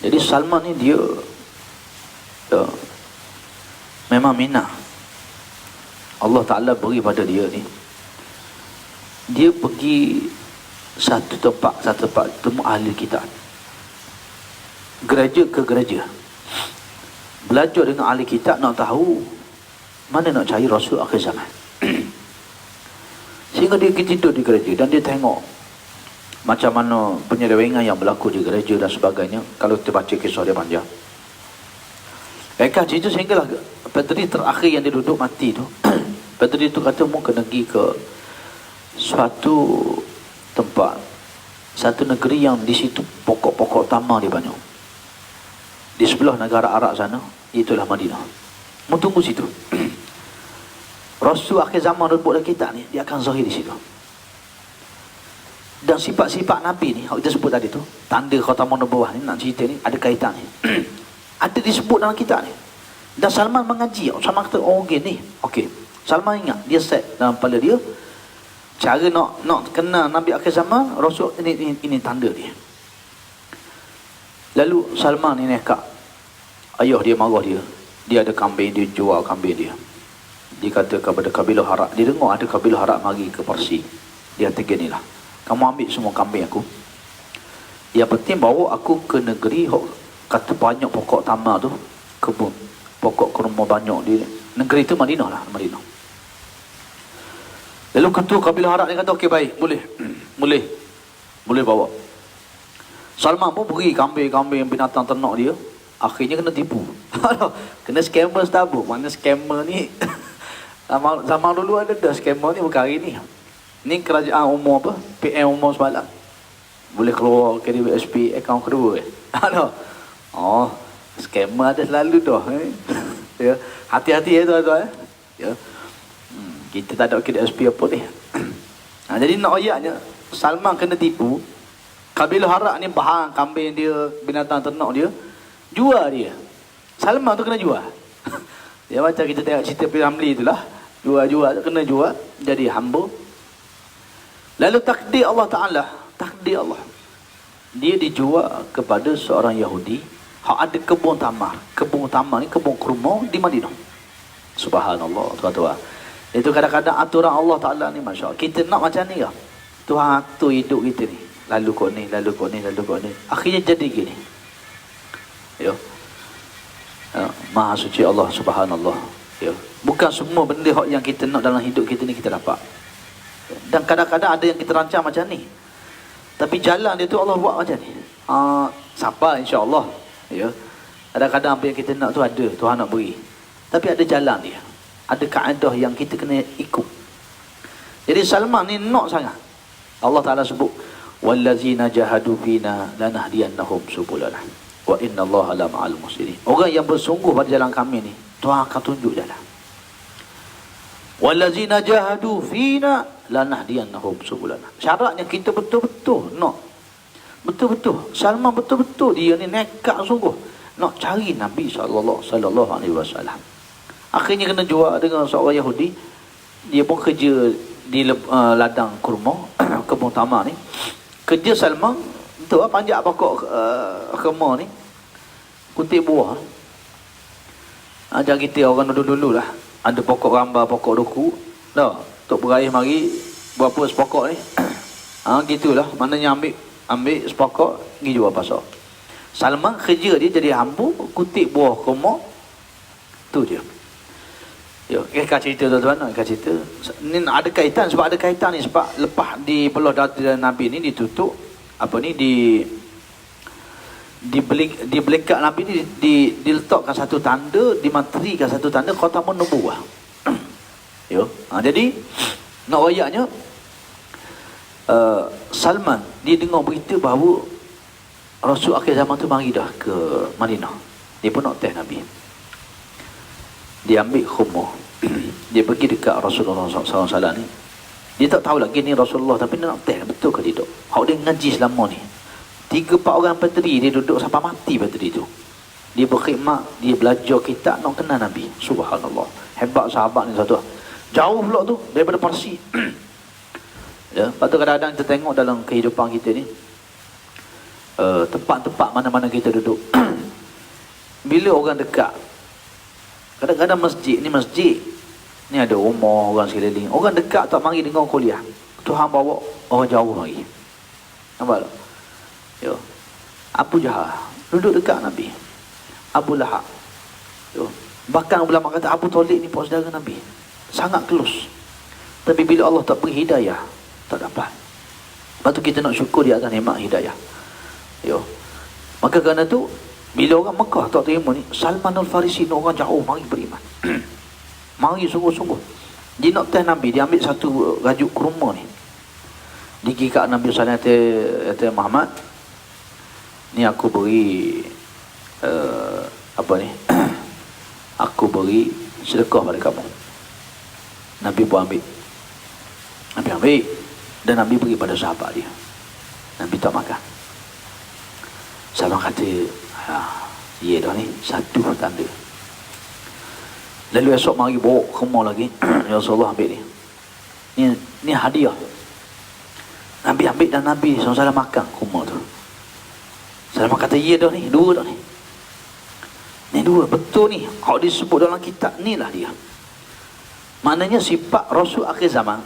Jadi Salman ni dia memang minat. Allah Ta'ala beri pada dia ni. Dia pergi satu tempat temu ahli kitab. Gereja ke gereja. Belajar dengan ahli kitab, nak tahu mana nak cari Rasul akhir zaman. Sehingga dia tidur di gereja dan dia tengok macam mana penyelewengan yang berlaku di gereja dan sebagainya. Kalau kita baca kisah dia panjang. Mereka cerita sehinggalah Petri terakhir yang dia duduk mati tu. Petri tu kata mau kena pergi ke suatu tempat, satu negeri yang di situ pokok-pokok tamar dia banyak. Di sebelah negara Arab sana, itulah Madinah. Mau tunggu situ. Rasul akhir zaman rebut dalam kitab ni, dia akan zahir di situ. Dan sifat-sifat Nabi ni, kita sebut tadi tu, tanda khatamun nubuwah ni, nak cerita ni, ada kaitan ni. Ada disebut dalam kitab ni. Dan Salman mengaji. Salman kata, oh gini. Okey. Salman ingat, dia set dalam kepala dia, cara nak kenal Nabi akhir zaman, Rasul ini tanda dia. Lalu Salman ni nekat. Ayah dia marah dia. Dia ada kambing, dia jual kambing dia. Dia kata kepada kabilah Harap. Dia dengar ada kabilah Harap mari ke Parsi. Dia kata ginilah, kamu ambil semua kambing aku. Yang penting bawa aku ke negeri kata banyak pokok tamar tu, kebun, pokok kurma banyak di negeri tu Madinah lah, Madinah. Lalu ketua kabilah Harap dia kata okey baik, boleh bawa. Salman pun pergi kambing-kambing binatang ternak dia, akhirnya kena tipu. Kena scammer setabuk. Mana scammer ni zaman dulu ada dah scammer ni, bukan hari ni. Ni kerajaan umum apa, PM umum semalam boleh keluar KDBSP akaun kedua. Oh, scammer ada selalu dah. Ya, hati-hati ya tuan-tuan. Ya. Kita tak ada KDBSP apa ni. Jadi nak ayatnya Salman kena tipu. Kabilah Harap ni bahang kambing dia, binatang ternak dia, jual dia. Salman tu kena jual. Ya, macam kita tengok cerita Piramli itulah. Jual-jual tu kena jual, jadi hamba. Lalu takdir Allah Ta'ala, takdir Allah, dia dijual kepada seorang Yahudi hak ada kebun tamar. Kebun tamar ni kebun kurma di Madinah. Subhanallah tuan-tuan. Itu kadang-kadang aturan Allah Ta'ala ni, Masya Allah. Kita nak macam ni lah. Tuhan atur hidup kita ni. Lalu kau ni, lalu kau ni, lalu kau ni. Akhirnya jadi gini. Ya. Maha suci Allah subhanallah. Ya. Bukan semua benda yang kita nak dalam hidup kita ni kita dapat. Dan kadang-kadang ada yang kita rancang macam ni. Tapi jalan dia tu Allah buat macam ni. Sabar insya-Allah. Ya. Kadang-kadang apa yang kita nak tu ada, Tuhan nak beri. Tapi ada jalan dia. Ada kaedah yang kita kena ikut. Jadi Salman ni nak sangat. Allah Ta'ala sebut, wallazina jahadu fina lanahdiyannahum subulana wa innallaha la ma'al muhsinin. Orang yang bersungguh pada jalan kami ni, Tuhan akan tunjuk jalan. Wallazina jahadu fina lanahdiyannahum subulana. Syaratnya kita betul-betul nak. Betul-betul. Salman betul-betul dia ni nekat sungguh nak cari Nabi sallallahu alaihi wasallam. Akhirnya kena jua dengan seorang Yahudi. Dia pun kerja di ladang kurma, kebun tamar ni. Kerja Salman tu panjat pokok kurma ni, kutip buah. Ajar kita orang dulu-dulu lah, ada pokok ramba, pokok duku dah, tok beraih mari berapa sepokok ni. Gitulah, maknanya ambil sepokok pergi jual pasar. Salman kerja dia jadi hamba, kutip buah kurma tu dia. Ya, kita cerita tuan-tuan, kita cerita. Ni ada kaitan, sebab ada kaitan ni, sebab lepas di peluh dada Nabi ni ditutup, apa ni, di belikat Nabi ni diletakkan satu tanda, dimaterikan satu tanda khatamun nubuwah. Ya. Jadi nak royaknya Salman dia dengar berita bahawa Rasul akhir zaman tu mari dah ke Madinah. Dia pun nak teh Nabi. Dia ambil khumah. Dia pergi dekat Rasulullah SAW ni. Dia tak tahu lagi ni Rasulullah, tapi dia nak teh betul ke tidak. Hak dia ngaji selama ni 3-4 orang peteri, dia duduk sampai mati peteri tu. Dia berkhidmat, dia belajar kitab, nak kenal Nabi. Subhanallah. Hebat sahabat ni satu. Jauh pula tu daripada Parsi. Ya, lepas tu kadang-kadang kita tengok dalam kehidupan kita ni, tempat-tempat mana-mana kita duduk. Bila orang dekat, kadang-kadang masjid ni ada rumah orang sekeliling, orang dekat tak mari dengar kuliah, Tuhan bawa orang jauh lagi. Nampak tak? Ya. Abu Jahal duduk dekat Nabi, Abu Lahab, ya. Bahkan ulama kata Abu Talib ni pun saudara Nabi, sangat close. Tapi bila Allah tak beri hidayah, tak dapat. Lepas tu kita nak syukur di atas nikmat hidayah. Ya. Maka kerana tu bila orang Mekah tak terima ni, Salman Al-Farisi ni orang jauh mari beriman. Mari sungguh-sungguh. Dia nak teh Nabi, dia ambil satu rajuk kurma ni. Dia pergi kat Nabi sallallahu alaihi wasallam, Muhammad, ni aku beri apa ni? Aku beri sedekah pada kamu. Nabi pun ambil. Nabi ambil dan Nabi beri pada sahabat dia. Nabi tak makan. Salman kata, ya dah ni satu tanda. Lalu esok mari bawa khumah lagi. Ya Rasulullah ambil ni. Ni hadiah. Nabi ambil dan Nabi SAW makan khumah tu. Salman kata, ya dah ni, dua dah ni. Ni dua, betul ni. Hak disebut dalam kitab ni lah dia. Maknanya sifat Rasul akhir zaman.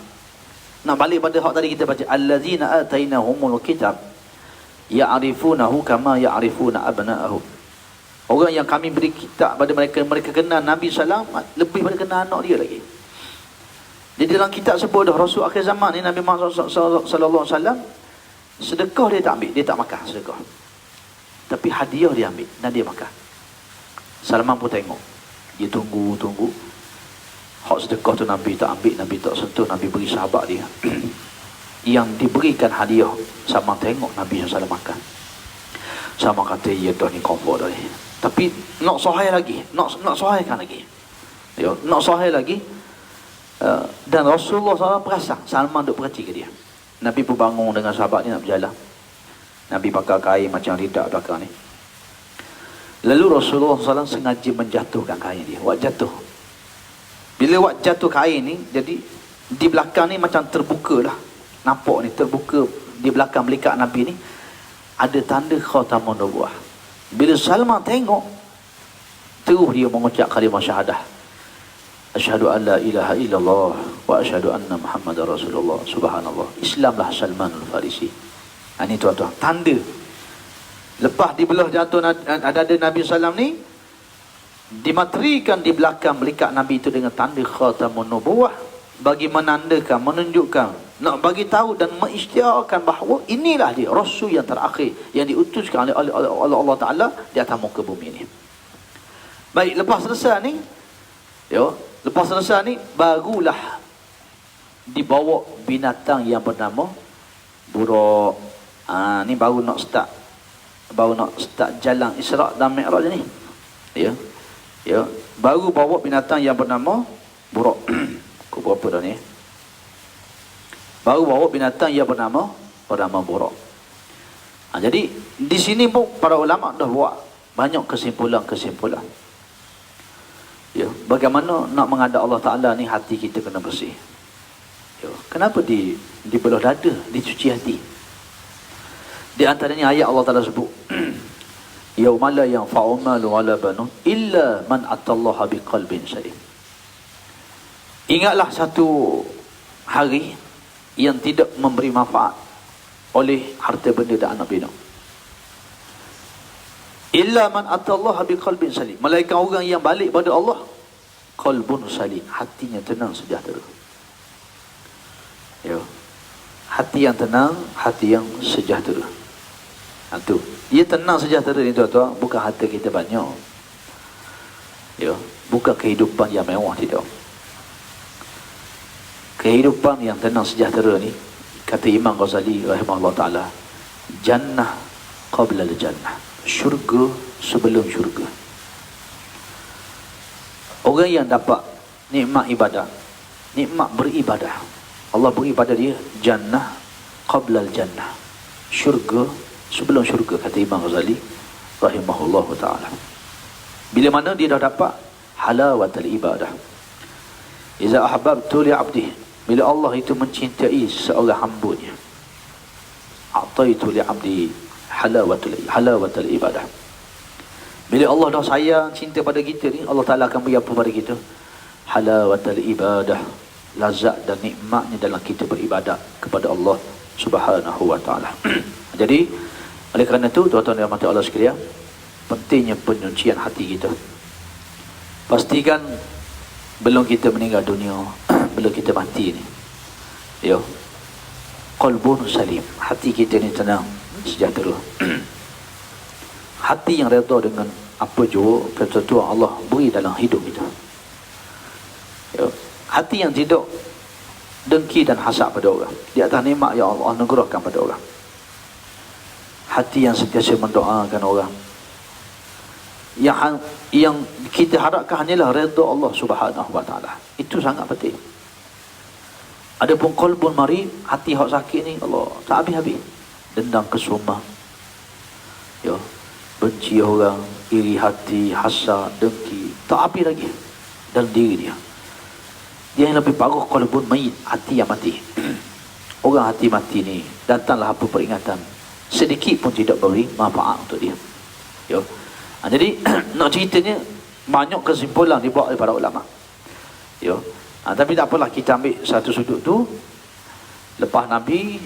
Nak balik pada hak tadi kita baca, allazina atainahumul kitab ya'rifunahu kama ya'rifuna abna'ahum. Orang yang kami beri kitab pada mereka, mereka kenal Nabi SAW lebih pada kenal anak dia lagi. Jadi dalam kitab sebut dah Rasul akhir zaman ni, Nabi Muhammad sallallahu alaihi wasallam, sedekah dia tak ambil, dia tak makan sedekah. Tapi hadiah dia ambil dan dia makan. Salman pun tengok. Dia tunggu. Hak sedekah tu Nabi tak ambil, Nabi tak sentuh, Nabi beri sahabat dia. Yang diberikan hadiah, sama tengok Nabi SAW makan. Sama kata, ya dah ni kompor dah ni. Tapi nak sahih lagi, nak sahihkan lagi. Ya, nak sahih lagi. Dan Rasulullah SAW perasan, Salman duk perhati ke dia. Nabi pun bangun dengan sahabat dia nak berjalan. Nabi pakai kain macam lidak belakang ni. Lalu Rasulullah SAW sengaja menjatuhkan kain dia, buat jatuh. Bila buat jatuh kain ni, jadi di belakang ni macam terbuka lah. Nampak ni terbuka di belakang belikat Nabi ni ada tanda khatamun nubuwah. Bila Salman tengok, terus dia mengucap kalimah syahadah, asyhadu an la ilaha illallah wa asyhadu anna Muhammadar Rasulullah. Subhanallah. Islamlah Salmanul Farisi. Ini tuan-tuan, tanda. Lepas dibelah jatuh ada Nabi sallam ni, dimaterikan di belakang belikat Nabi itu dengan tanda khatamun nubuwah, bagi menandakan, menunjukkan, nak bagi tahu dan mengisytiharkan bahawa inilah dia Rasul yang terakhir yang diutuskan oleh Allah Ta'ala di atas muka bumi ini. Baik, lepas selesai ni, lepas selesai ni, barulah dibawa binatang yang bernama buruk. Ni baru nak start jalan Isra' dan Mi'raj ni. Baru bawa binatang yang bernama buruk. Kau berapa dah ni? Baru bawa binatang yang bernama buruk. Jadi di sini pun para ulama dah buat banyak kesimpulan. Bagaimana nak menghadap Allah Ta'ala ni, hati kita kena bersih. Kenapa dibelah dada, dicuci hati? Di antaranya ayat Allah Ta'ala sebut, yauma la yanfa'u malun wala banun illa man atallaha biqalbin salim. Ingatlah satu hari yang tidak memberi manfaat oleh harta benda dan anak bina. Illa man atallaha biqalbin salim. Melainkan orang yang balik pada Allah, qalbun salim, hatinya tenang sejahtera. Hati yang tenang, hati yang sejahtera. Itu dia tenang sejahtera ni tuan-tuan, bukan harta kita banyak, bukan kehidupan yang mewah, tidak. Kehidupan yang tenang sejahtera ni, kata Imam Ghazali rahimahullah ta'ala, jannah qabla al-jannah, syurga sebelum syurga. Orang yang dapat nikmat ibadah, nikmat beribadah, Allah beri pada dia jannah qabla al-jannah, syurga sebelum syurga, kata Imam Ghazali rahimahullah ta'ala. Bila mana dia dah dapat halawatul ibadah. Iza ahbabtu li abdi, bila Allah itu mencintai seorang hambanya, a'taitu li abdi halawatul ibadah. Bila Allah dah sayang, cinta pada kita ni, Allah Ta'ala akan beri apa pada kita? Halawatul ibadah, lazat dan nikmatnya dalam kita beribadat kepada Allah Subhanahu wa ta'ala. Jadi oleh kerana itu, tuan-tuan dan rahmati Allah sekalian, pentingnya penyucian hati kita. Pastikan belum kita meninggal dunia, belum kita mati ni, qalbun salim, hati kita ni tenang, sejahtera. Hati yang redha dengan apa jua ketentuan Allah beri dalam hidup kita. Hati yang tidak dengki dan hasad pada orang di atas nikmat yang Allah anugerahkan pada orang. Hati yang sentiasa mendoakan orang. Yang kita harapkan hanyalah redha Allah Subhanahu wa ta'ala. Itu sangat penting. Adapun qalbun marid, hati hak sakit ni, Allah tak habis-habis. Dendam kesumah, benci orang, iri hati, hasad, dengki, tak habis lagi dalam diri dia. Dia yang lebih parah qalbun mayit, hati yang mati. Orang hati mati ni, datanglah apa peringatan, sedikit pun tidak beri manfaat untuk dia. Jadi nak ceritanya banyak kesimpulan dibuat oleh para ulama. Tapi tak apalah, kita ambil satu sudut tu. Lepas Nabi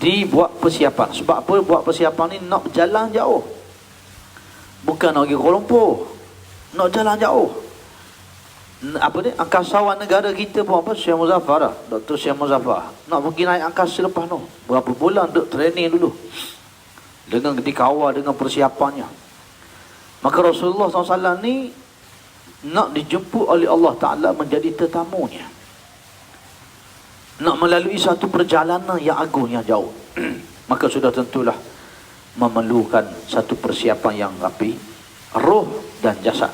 dibuat persiapan. Sebab apa buat persiapan ni? Nak berjalan jauh, bukan nak pergi Kuala Lumpur, nak jalan jauh. Apa ni, angkasawan negara kita pun apa, Syekh Muzaffar lah, Dr. Syekh Muzaffar nak pergi naik angkasa lepas tu, berapa bulan duk training dulu dengan dikawal dengan persiapannya. Maka Rasulullah SAW ni nak dijemput oleh Allah Ta'ala menjadi tetamunya, nak melalui satu perjalanan yang agung, yang jauh. Maka sudah tentulah memerlukan satu persiapan yang rapi, roh dan jasad.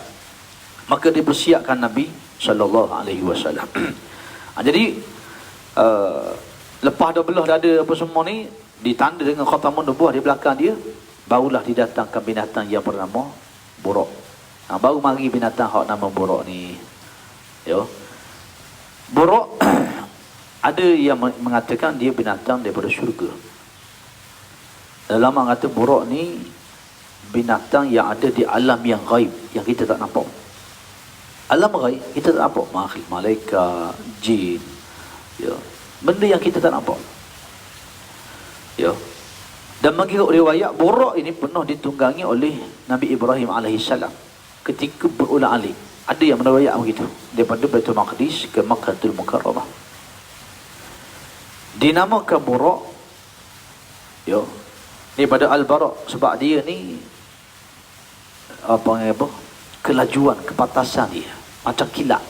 Maka dipersiapkan Nabi sallallahu alaihi wasallam. Jadi lepas dah belah dada apa semua ni, ditanda dengan khatamun nubuwah di belakang dia, barulah didatangkan binatang yang bernama buruk. Baru mari binatang hak nama buruk ni. Buruk ada yang mengatakan dia binatang daripada syurga. Dalam kata buruk ni binatang yang ada di alam yang gaib, yang kita tak nampak. Alam ghaib kita tak nampak, malaikat, jin, Ya. Benda yang kita tak nampak. Ya. Dan mengikut riwayat, buraq ini pernah ditunggangi oleh Nabi Ibrahim alaihissalam ketika berulang-alik. Ada yang meriwayat begitu, daripada Baitul Maqdis ke Makkahul Mukarramah. Dinamakan buraq, ya, daripada al-bara', sebab dia ni apa kelajuan, kepatasan dia macam kilat.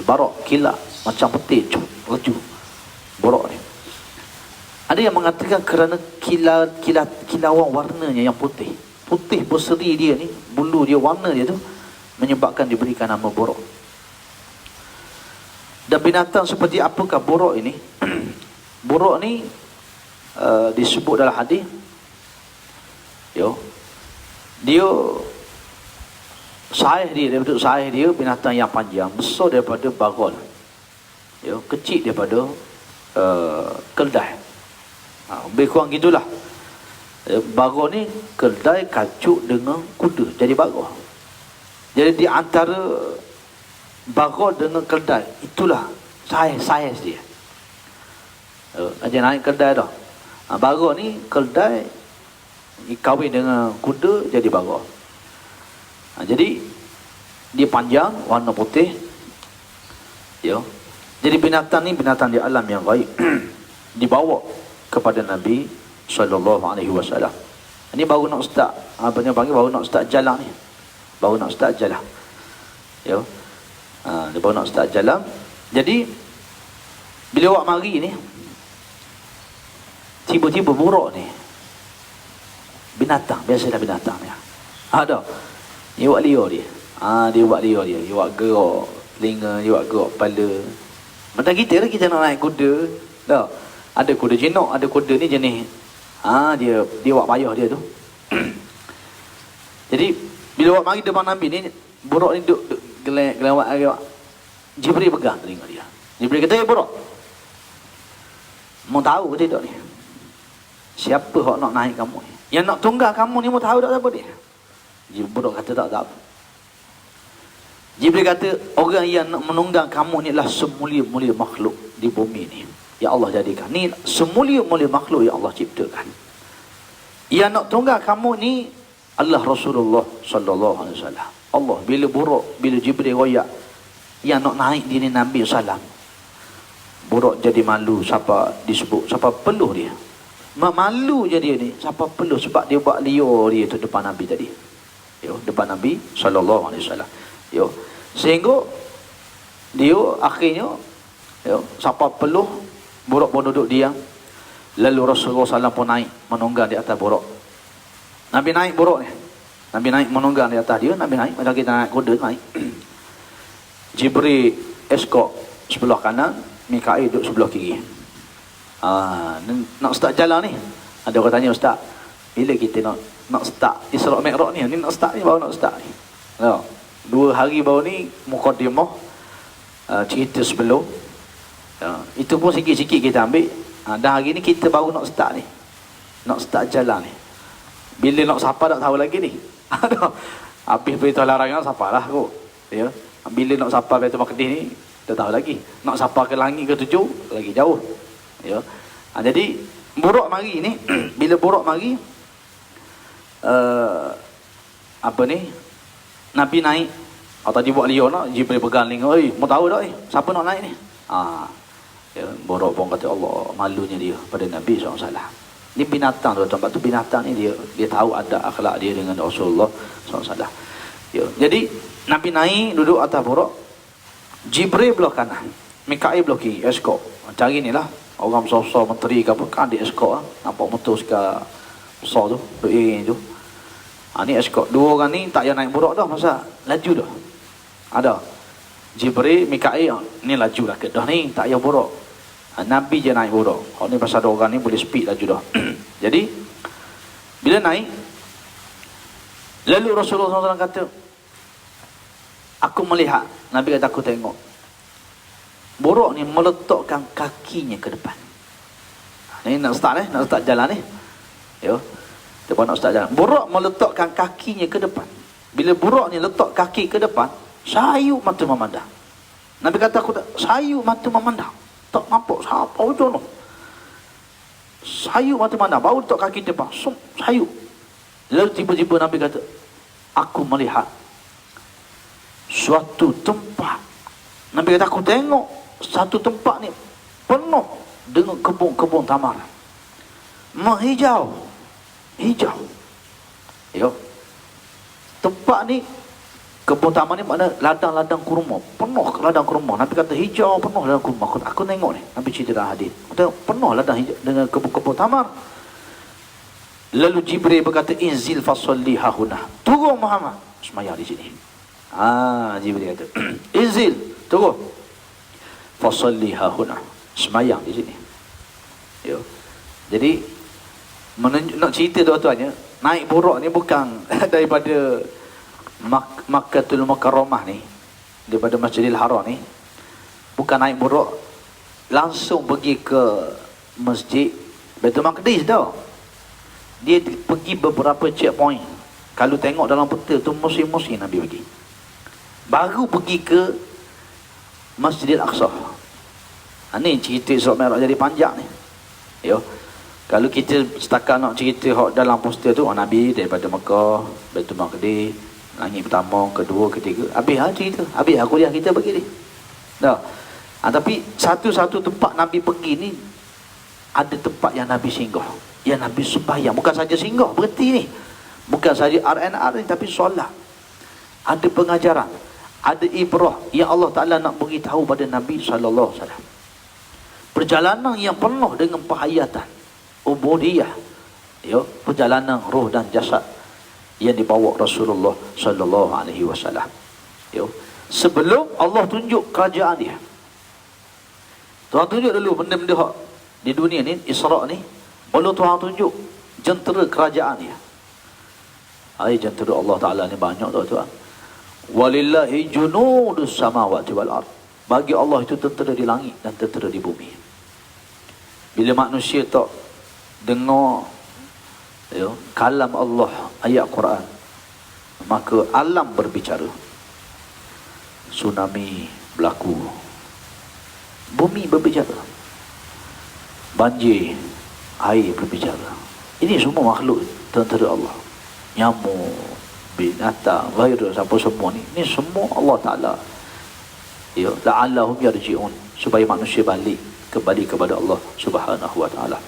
Al-bara' kilat macam petir, laju buraq ni. Ada yang mengatakan kerana kilauan warnanya yang putih berseri dia ni, bulu dia, warna dia tu menyebabkan diberikan nama buraq. Dan binatang seperti apakah buraq ini? Buraq ni disebut dalam hadis, yo, dia saiz dia binatang yang panjang, besar daripada bagal, yo, kecil daripada keldai. Lebih kurang gitulah. Bagal ni keldai kacuk dengan kuda jadi bagal. Jadi di antara bagal dengan keldai, itulah saiz dia. Aja naik keldai dah. Bagal ni keldai kahwin dengan kuda jadi bagal. Jadi dia panjang, warna putih. Ya. Jadi binatang ni binatang di alam yang gaib. Dibawa kepada Nabi SAW. Ini baru nak start, apa yang panggil, baru nak start jalan ni. Baru nak start jalan. Ya. Dia baru nak start jalan. Jadi bila awak mari ni, tiba-tiba buraq ni, binatang, biasalah binatang ni. Ada. Dia buat liar dia. Dia buat liar dia. Dia buat gerak telinga, dia buat gerak kepala. Macam kita lah, kita nak naik kuda. Dah. Ada kuda jenok, ada kuda ni jenis dia buat payah dia tu. Jadi bila awak mari depan Nabi ni, buraq ni duk gelawat agak. Jibril pegang telinga dia. Jibril kata, buraq, mau tahu ke tidak ni? Siapa hak nak naik kamu ni? Yang nak tunggang kamu ni mau tahu tak siapa dia? Buraq kata tak tahu. Jibril kata, orang yang nak menunggang kamu ni adalah semulia-mulia makhluk di bumi ni. Ya Allah jadikan. Ni semulia-mulia makhluk yang Allah ciptakan. Yang nak tunggang kamu ni adalah Rasulullah sallallahu alaihi wasallam. Allah bila buraq, bila Jibril royak yang nak naik diri Nabi sallam, buraq jadi malu siapa disebut, siapa peluh dia. Malu je dia ni, siapa peluh sebab dia buat liar dia tu depan Nabi tadi. Yo, depan Nabi sallallahu alaihi wasallam. Yo, sehingga dia akhirnya, yo, siapa peluh, buraq pun duduk diam. Lalu Rasulullah SAW pun naik menunggang di atas buraq. Nabi naik buraq ni. Nabi naik menunggang di atas dia. Nabi naik macam kita naik kuda naik. Jibril escort sebelah kanan, Mikail duduk sebelah kiri. Nak start jalan ni. Ada orang tanya, Ustaz, bila kita nak start Isra' Mi'raj ni? Ni nak start ni, baru nak start ni. 2 hari baru ni mukadimah, cerita sebelum. Itu pun sikit-sikit kita ambil. Dan hari ni kita baru nak start ni, nak start jalan ni. Bila nak sapa tak tahu lagi ni. Habis beritahu larangan sapalah kot, ya. Bila nak sapa Baitul Maqdis ni tak tahu lagi. Nak sapa ke langit ke 7 lagi jauh, ya. Jadi buraq mari ni bila buraq mari, apa ni, Nabi naik. Tadi buat liar nak, Jibril pegang telinga, mau tahu tak siapa nak naik ni? Ya, buraq pun kata, Allah, malunya dia pada Nabi SAW. Ini binatang tu, sebab tu binatang ni dia tahu ada akhlak dia dengan Rasulullah SAW. Ya, jadi Nabi naik duduk atas buraq, Jibril belah kanan, Mikail belah kiri, escort. Cari ni lah orang besar-besar menteri ke apa, kan dia escort. Nampak motor sekali besar tu, tu. Ni escort. 2 orang ni tak payah naik buraq dah, masa laju dah. Ada Jibril, Mikail ni laju lah ke dah ni, tak payah buraq. Nabi je naik buraq. Ni pasal 2 orang ni boleh speed laju dah. Jadi bila naik, lalu Rasulullah SAW kata, aku melihat, Nabi kata aku tengok, buraq ni meletakkan kakinya ke depan. Ni nak start nak start jalan ni. Yo. Depan nak start jalan. Buraq meletakkan kakinya ke depan. Bila buraq ni letak kaki ke depan, sayu mata memandang. Nabi kata aku tak sayu mata memandang. Tak nampak siapa hujung tu. Sayup mata mana, bau tak kaki depan, sayup. Lalu tiba-tiba Nabi kata, aku melihat suatu tempat. Nabi kata, aku tengok satu tempat ni penuh dengan kebun-kebun tamar. Menghijau, hijau. Ya. Tempat ni, kebun tamar ni makna ladang-ladang kurma, penuh ladang kurma. Nabi kata hijau penuh ladang kurma. Aku tengok ni, Nabi cerita dalam hadis. Aku tengok penuh ladang hijau dengan kebun-kebun tamar. Lalu Jibril berkata, inzil fasalli hahuna. Turun Muhammad, sembahyang di sini. Jibril kata, inzil, turun. Fasalli hahuna, sembahyang di sini. Ya. Jadi nak cerita tuan-tuannya, naik buruk ni bukan daripada Makkatul Mukarramah ni, daripada Masjidil Haram ni, bukan naik buruk langsung pergi ke Masjid Baitul Maqdis dah. Dia pergi beberapa checkpoint. Kalau tengok dalam peta tu musim-musim Nabi pergi. Baru pergi ke Masjidil Aqsa. Ni cerita Isra Mi'raj jadi panjang ni. Yo. Kalau kita setakat nak cerita dalam poster tu, Nabi daripada Mekah, Baitul Maqdis, langit pertama, kedua, ketiga, habis cerita. Habis kuliah kita pergi ni. Dah. Tapi satu-satu tempat Nabi pergi ni ada tempat yang Nabi singgah, yang Nabi sembahyang. Bukan saja singgah, berhenti ni. Bukan saja R&R ni, tapi solat. Ada pengajaran, ada ibrah yang Allah Ta'ala nak beritahu pada Nabi SAW. Perjalanan yang penuh dengan penghayatan, ubudiyah, ya, perjalanan roh dan jasad yang dibawa Rasulullah SAW. Ya. Sebelum Allah tunjuk kerajaan dia, Tuhan tunjuk dulu benda-benda di dunia ni, Isra ni, baru Tuhan tunjuk jentera kerajaan dia. Jentera Allah Ta'ala ni banyak tuan-tuan. Walillahi junudus samawati wal ard. Bagi Allah itu tentera di langit dan tentera di bumi. Bila manusia tak dengar, ya, kalam Allah, ayat Quran, maka alam berbicara. Tsunami berlaku, bumi berbicara, banjir, air berbicara. Ini semua makhluk tentera Allah. Nyamuk, binatang, virus, apa semua ni, ini semua Allah Ta'ala, ya, la'allahum yarji'un, supaya manusia balik kembali kepada Allah Subhanahu Wa Ta'ala.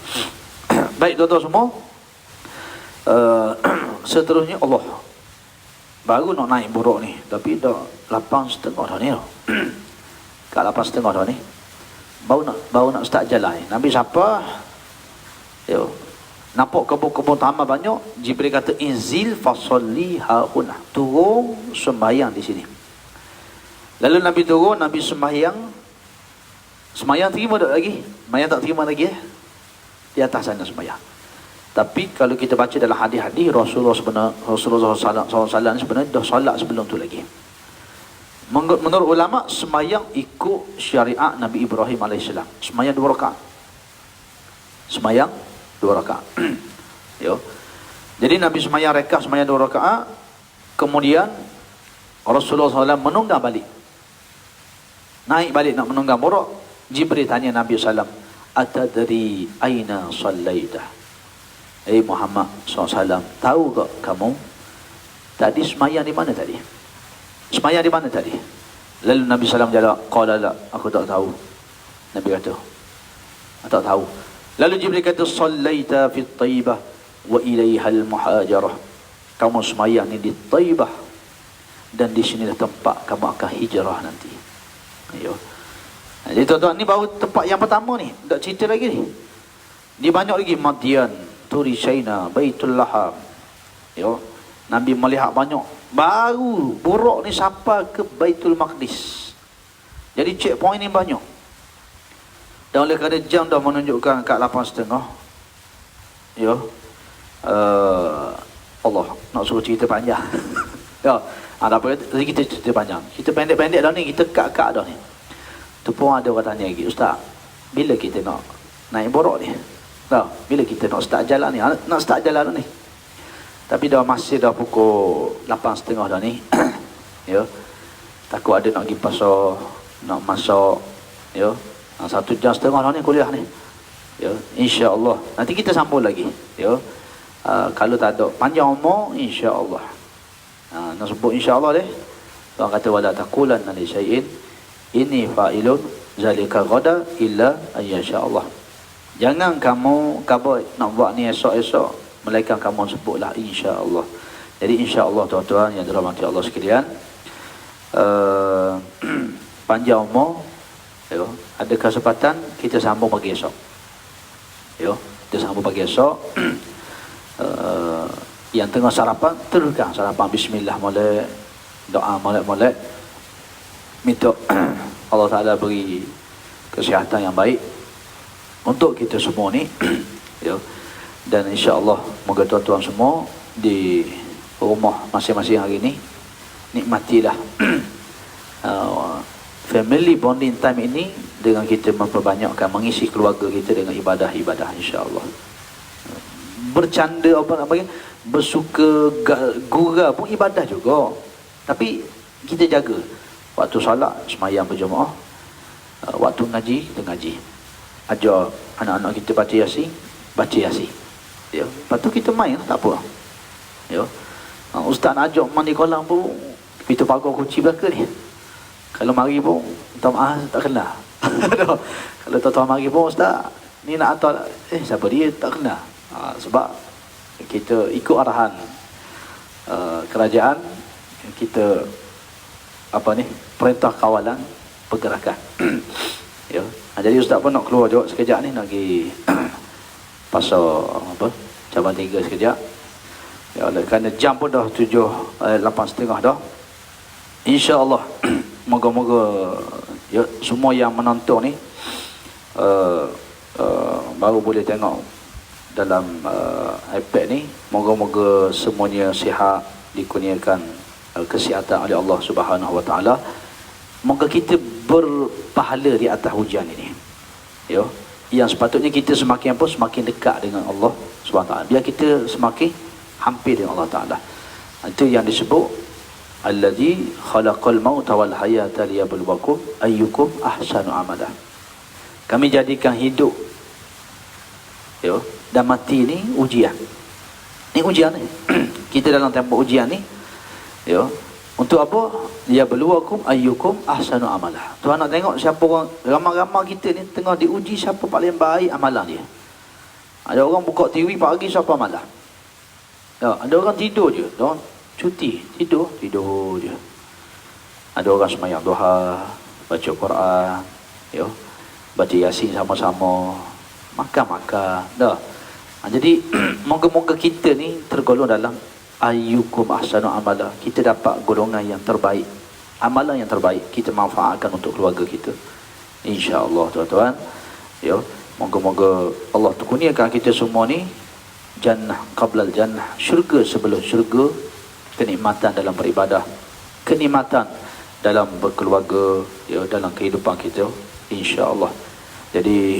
Baik tuan-tuan semua, seterusnya Allah baru nak naik buruk ni, tapi dah 8.30 dah ni. Kat 8.30 dah ni baru nak start jalan. Nabi siapa? Ya, nampak kebun-kebun tamar banyak. Jibril kata, inzil fasalli hauna, turun sembahyang di sini. Lalu Nabi turun, Nabi sembahyang terima tak lagi? Sembahyang tak terima lagi di atas sana sembahyang. Tapi kalau kita baca dalam hadis-hadis, Rasulullah SAW sebenarnya dah solat sebelum tu lagi. Menurut ulama, sembahyang ikut syariat Nabi Ibrahim AS. Sembahyang 2 rakaat. Sembahyang 2 rakaat. Ya. Jadi Nabi sembahyang 2 rakaat, kemudian Rasulullah SAW menunggang balik. Naik balik nak menunggang buruk. Jibril tanya Nabi SAW, atadri aina sallaita? Muhammad SAW, tahu tak kamu tadi sembahyang di mana tadi? Sembahyang di mana tadi? Lalu Nabi SAW jawab, qala la, aku tak tahu. Nabi kata, tak tahu. Lalu Jibril kata, sallaita fi Taibah wa ilaiha al-muhajarah. Kamu sembahyang ni di Taibah, dan di sinilah tempat kamu akan hijrah nanti. Ayo. Jadi tuan-tuan, ni baru tempat yang pertama ni, tak cerita lagi ni. Dia banyak lagi, Madian, Turi China, Baitul Laham. Yo, Nabi melihat banyak. Baru buruk ni sampai ke Baitul Maqdis. Jadi checkpoint ni banyak. Dan oleh kerana jam dah menunjukkan kat 8.30. Yo, Allah nak suruh cerita panjang. Ya, ada apa? Kita cerita panjang. Kita pendek-pendek dah ni, kita kat dah ni. Tu pun ada orang tanya lagi, Ustaz, bila kita nak naik borok ni? Dah, bila kita nak start jalan ni? Nak start jalan ni. Tapi dah masih dah pukul 8.30 dah ni. Ya. Takut ada nak pergi pasar, nak masak, ya. 1.5 jam dah ni kuliah ni. Ya, insya-Allah. Nanti kita sambung lagi. Ya. Kalau tak ada panjang umur, insya-Allah. Nak sebut insya-Allah deh. Tuhan kata wala taqulanna li syai'in inni fa'ilun zalika ghada illa ayyasha Allah. Jangan kamu nak buat ni esok-esok, melainkan kamu sebutlah insya-Allah. Jadi insya-Allah tuan-tuan yang dirahmati Allah sekalian, panjang umur, ya, ada kesempatan kita sambung pagi esok. Ya, kita sambung pagi esok. Yang tengah sarapan, teruskan sarapan bismillah molek, doa molek-molek, minta Allah Ta'ala beri kesihatan yang baik untuk kita semua ni. Ya. Dan insya-Allah moga tuan-tuan semua di rumah masing-masing hari ni nikmatilah family bonding time ini dengan kita memperbanyakkan mengisi keluarga kita dengan ibadah-ibadah, insya-Allah. Bercanda apa nak panggil, bersuka gurau pun ibadah juga. Tapi kita jaga waktu solat sembahyang berjemaah, waktu ngaji kita ngaji, ajar anak-anak kita baca yasin. Ya, lepas tu kita main tak apa. Ya. Ustaz nak ajak mandi kolam pun kita pagar kunci belakang ni. Kalau mari pun minta maaf tak kenal. Kalau tuan-tuan mari pun ustaz ni nak hantar, siapa dia tak kenal. Sebab kita ikut arahan kerajaan, kita perintah kawalan pergerakan. Ya. Jadi ustaz pun nak keluar juga sekejap ni, nak pergi pasar cabang 3 sekejap. Ya, kerana jam pun dah 8:30 dah. Insya-Allah moga-moga ya, semua yang menonton ni baru boleh tengok dalam iPad ni, moga-moga semuanya sihat, dikurniakan kesihatan oleh Allah Subhanahu Wa Taala. Moga kita berpahala di atas hujan ini. Ya, yang sepatutnya kita semakin dekat dengan Allah Subhanahu Wa Taala. Biar kita semakin hampir dengan Allah Taala. Itu yang disebut allazi khalaqal mauta wal hayata liyabluwakum ayyukum ahsanu amala. Kami jadikan hidup, ya, dan mati ni ujian. Ni ujian ni. Kita dalam tempoh ujian ni, ya, untuk apa? Liyabluwakum ayyukum ahsanu amala. Tuhan nak tengok siapa orang, ramai-ramai kita ni tengah diuji siapa paling baik amalan dia. Ada orang buka TV pagi siapa amalan. Ya, ada orang tidur je, dia orang cuti, tidur je. Ada orang sembahyang duha, baca Quran, ya, baca yasin sama-sama, makan-makan, dah. Jadi moga-moga kita ni tergolong dalam ayyukum ahsanu amala. Kita dapat golongan yang terbaik, amalan yang terbaik kita manfaatkan untuk keluarga kita, insya-Allah tuan-tuan. Ya, moga-moga Allah kurniakan kita semua ni jannah qablal jannah, syurga sebelum syurga, kenikmatan dalam beribadah, kenikmatan dalam berkeluarga, ya, dalam kehidupan kita, insya-Allah. Jadi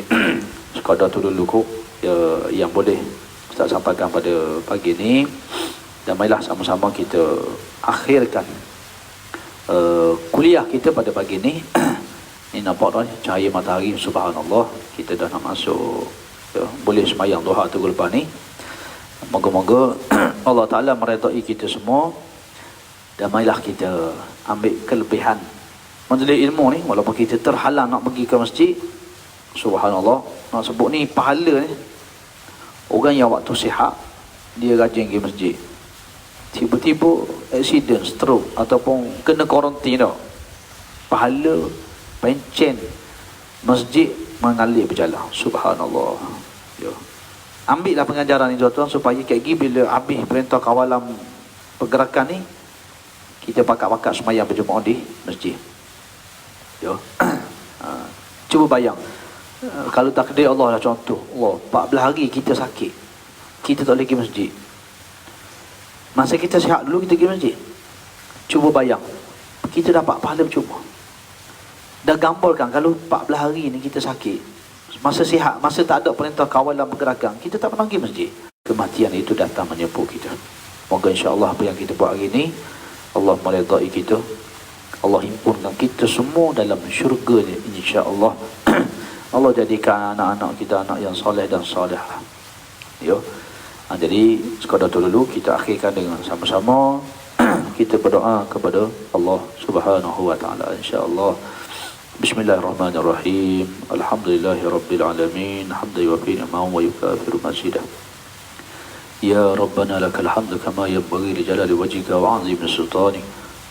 sekadar tu dulu kok, ya, yang boleh Ustaz sampaikan pada pagi ni. Dan marilah sama-sama kita akhirkan kuliah kita pada pagi ni. Ni nampak dah cahaya matahari, subhanallah. Kita dah nak masuk, ya, boleh sembahyang duha tu lepas ni. Moga-moga Allah Ta'ala meredai kita semua. Dan marilah kita ambil kelebihan majlis ilmu ni. Walaupun kita terhalang nak pergi ke masjid, subhanallah, nak sebut ni pahala ni. Orang yang waktu sihat dia rajin pergi masjid, tiba-tiba accident, stroke ataupun kena kuarantin dah, pahala pencen masjid mengalir berjalan, subhanallah. Ya. Ambillah pengajaran ni tuan-tuan, supaya kayak gini bila habis perintah kawalan pergerakan ni, kita pakat-pakat sembahyang berjemaah di masjid. Ya. Cuba bayang, kalau takdir Allah lah, contoh Allah 14 hari kita sakit, kita tak boleh pergi masjid. Masa kita sihat dulu kita pergi masjid. Cuba bayang, kita dapat pahala percuma. Dah gambarkan kalau 14 hari ni kita sakit, masa sihat, masa tak ada perintah kawalan pergerakan, kita tak pernah pergi masjid, kematian itu datang menyerbu kita. Moga insya-Allah apa yang kita buat hari ni Allah meredai kita, Allah himpunkan kita semua dalam syurga ni, insya-Allah. Allah jadikan anak-anak kita anak yang soleh dan solehah. Yo. Jadi sekadar tu dulu kita akhirkan dengan sama-sama kita berdoa kepada Allah Subhanahu wa taala insya-Allah. Bismillahirrahmanirrahim. Alhamdulillahirabbil alamin. Hamdan yuwafi ni'amahu wa yukafiru mazidah. Ya Rabbana lakal hamdu kama yanbaghi li jalali wajhika wa 'azimi sultanik.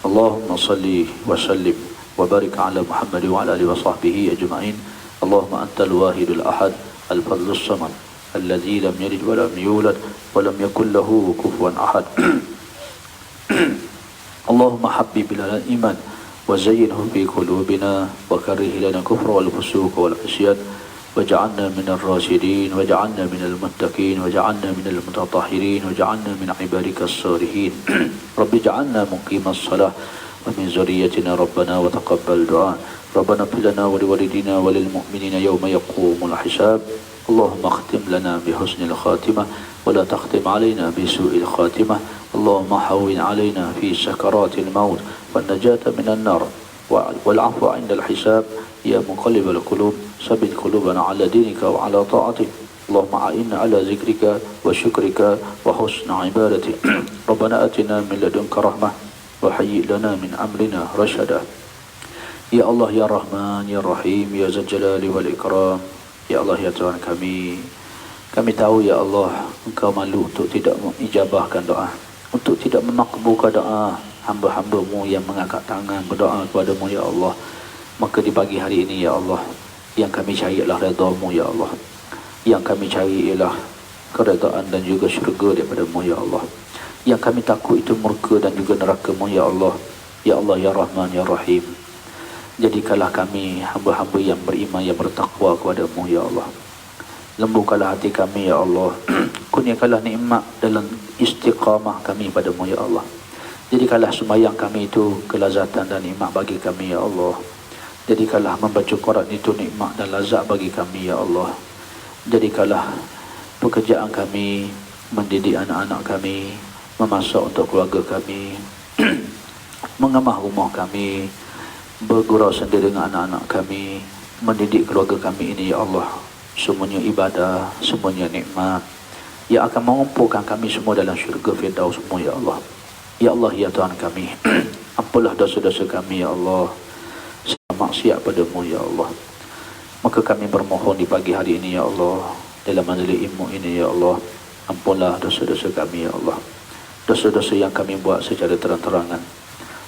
Allahumma salli wa sallim wa barik ala Muhammad wa ala alihi wa sahbihi ajma'in. Allahumma antal wahidul ahad al-fadlus samad الذي لم يلد ولم يولد ولم يكن له كفوا أحد. اللهم حبب لنا الإيمان وزينه في قلوبنا وكره لنا الكفر والفسوق والعصيان واجعلنا من الراشدين واجعلنا من المتقين واجعلنا من المتطهرين واجعلنا من عبادك الصالحين. رب اجعلنا مقيم الصلاة ومن ذريتنا ربنا وتقبل دعاء. ربنا اغفر لنا ولوالدينا وللمؤمنين يوم يقوم الحساب. اللهم اختم لنا بحسن الخاتمة ولا تختم علينا بسوء الخاتمة. اللهم حول علينا في سكرات الموت والنجاة من النار والعفو عند الحساب. يا مقلب القلوب ثبت قلوبنا على دينك وعلى طاعتك. اللهم أعنا على ذكرك وشكرك وحسن عبادتك. ربنا آتنا من لدنك رحمة وهيئ لنا من أمرنا رشدا. Ya Allah, Ya Rahman, Ya Rahim, Ya Zal Jalali wal Ikram. Ya Allah, Ya Tuhan kami tahu Ya Allah, Engkau malu untuk tidak mengijabahkan doa, untuk tidak memakbulkan doa hamba-hambamu yang mengangkat tangan berdoa kepadamu Ya Allah. Maka di pagi hari ini Ya Allah, yang kami cari ialah redha-Mu Ya Allah. Yang kami cari ialah keredaan dan juga syurga daripada-Mu Ya Allah. Yang kami takut itu murka dan juga neraka-Mu Ya Allah. Ya Allah, Ya Rahman, Ya Rahim, jadikanlah kami hamba-hamba yang beriman, yang bertakwa kepada-Mu Ya Allah. Lembutkanlah hati kami Ya Allah. Kurniakanlah nikmat dalam istiqamah kami pada-Mu Ya Allah. Jadikanlah sembahyang kami itu kelazatan dan nikmat bagi kami Ya Allah. Jadikanlah membaca Quran itu nikmat dan lazat bagi kami Ya Allah. Jadikanlah pekerjaan kami mendidik anak-anak kami, memasak untuk keluarga kami, mengamah rumah kami, bergurau sendiri dengan anak-anak kami, mendidik keluarga kami ini Ya Allah. Semuanya ibadah, semuanya nikmat yang akan mengumpulkan kami semua dalam syurga Firdaus semua Ya Allah. Ya Allah, Ya Tuhan kami, ampunlah dosa-dosa kami Ya Allah, segala maksiat pada-Mu Ya Allah. Maka kami bermohon di pagi hari ini Ya Allah, dalam majlis ilmu ini Ya Allah, ampunlah dosa-dosa kami Ya Allah. Dosa-dosa yang kami buat secara terang-terangan,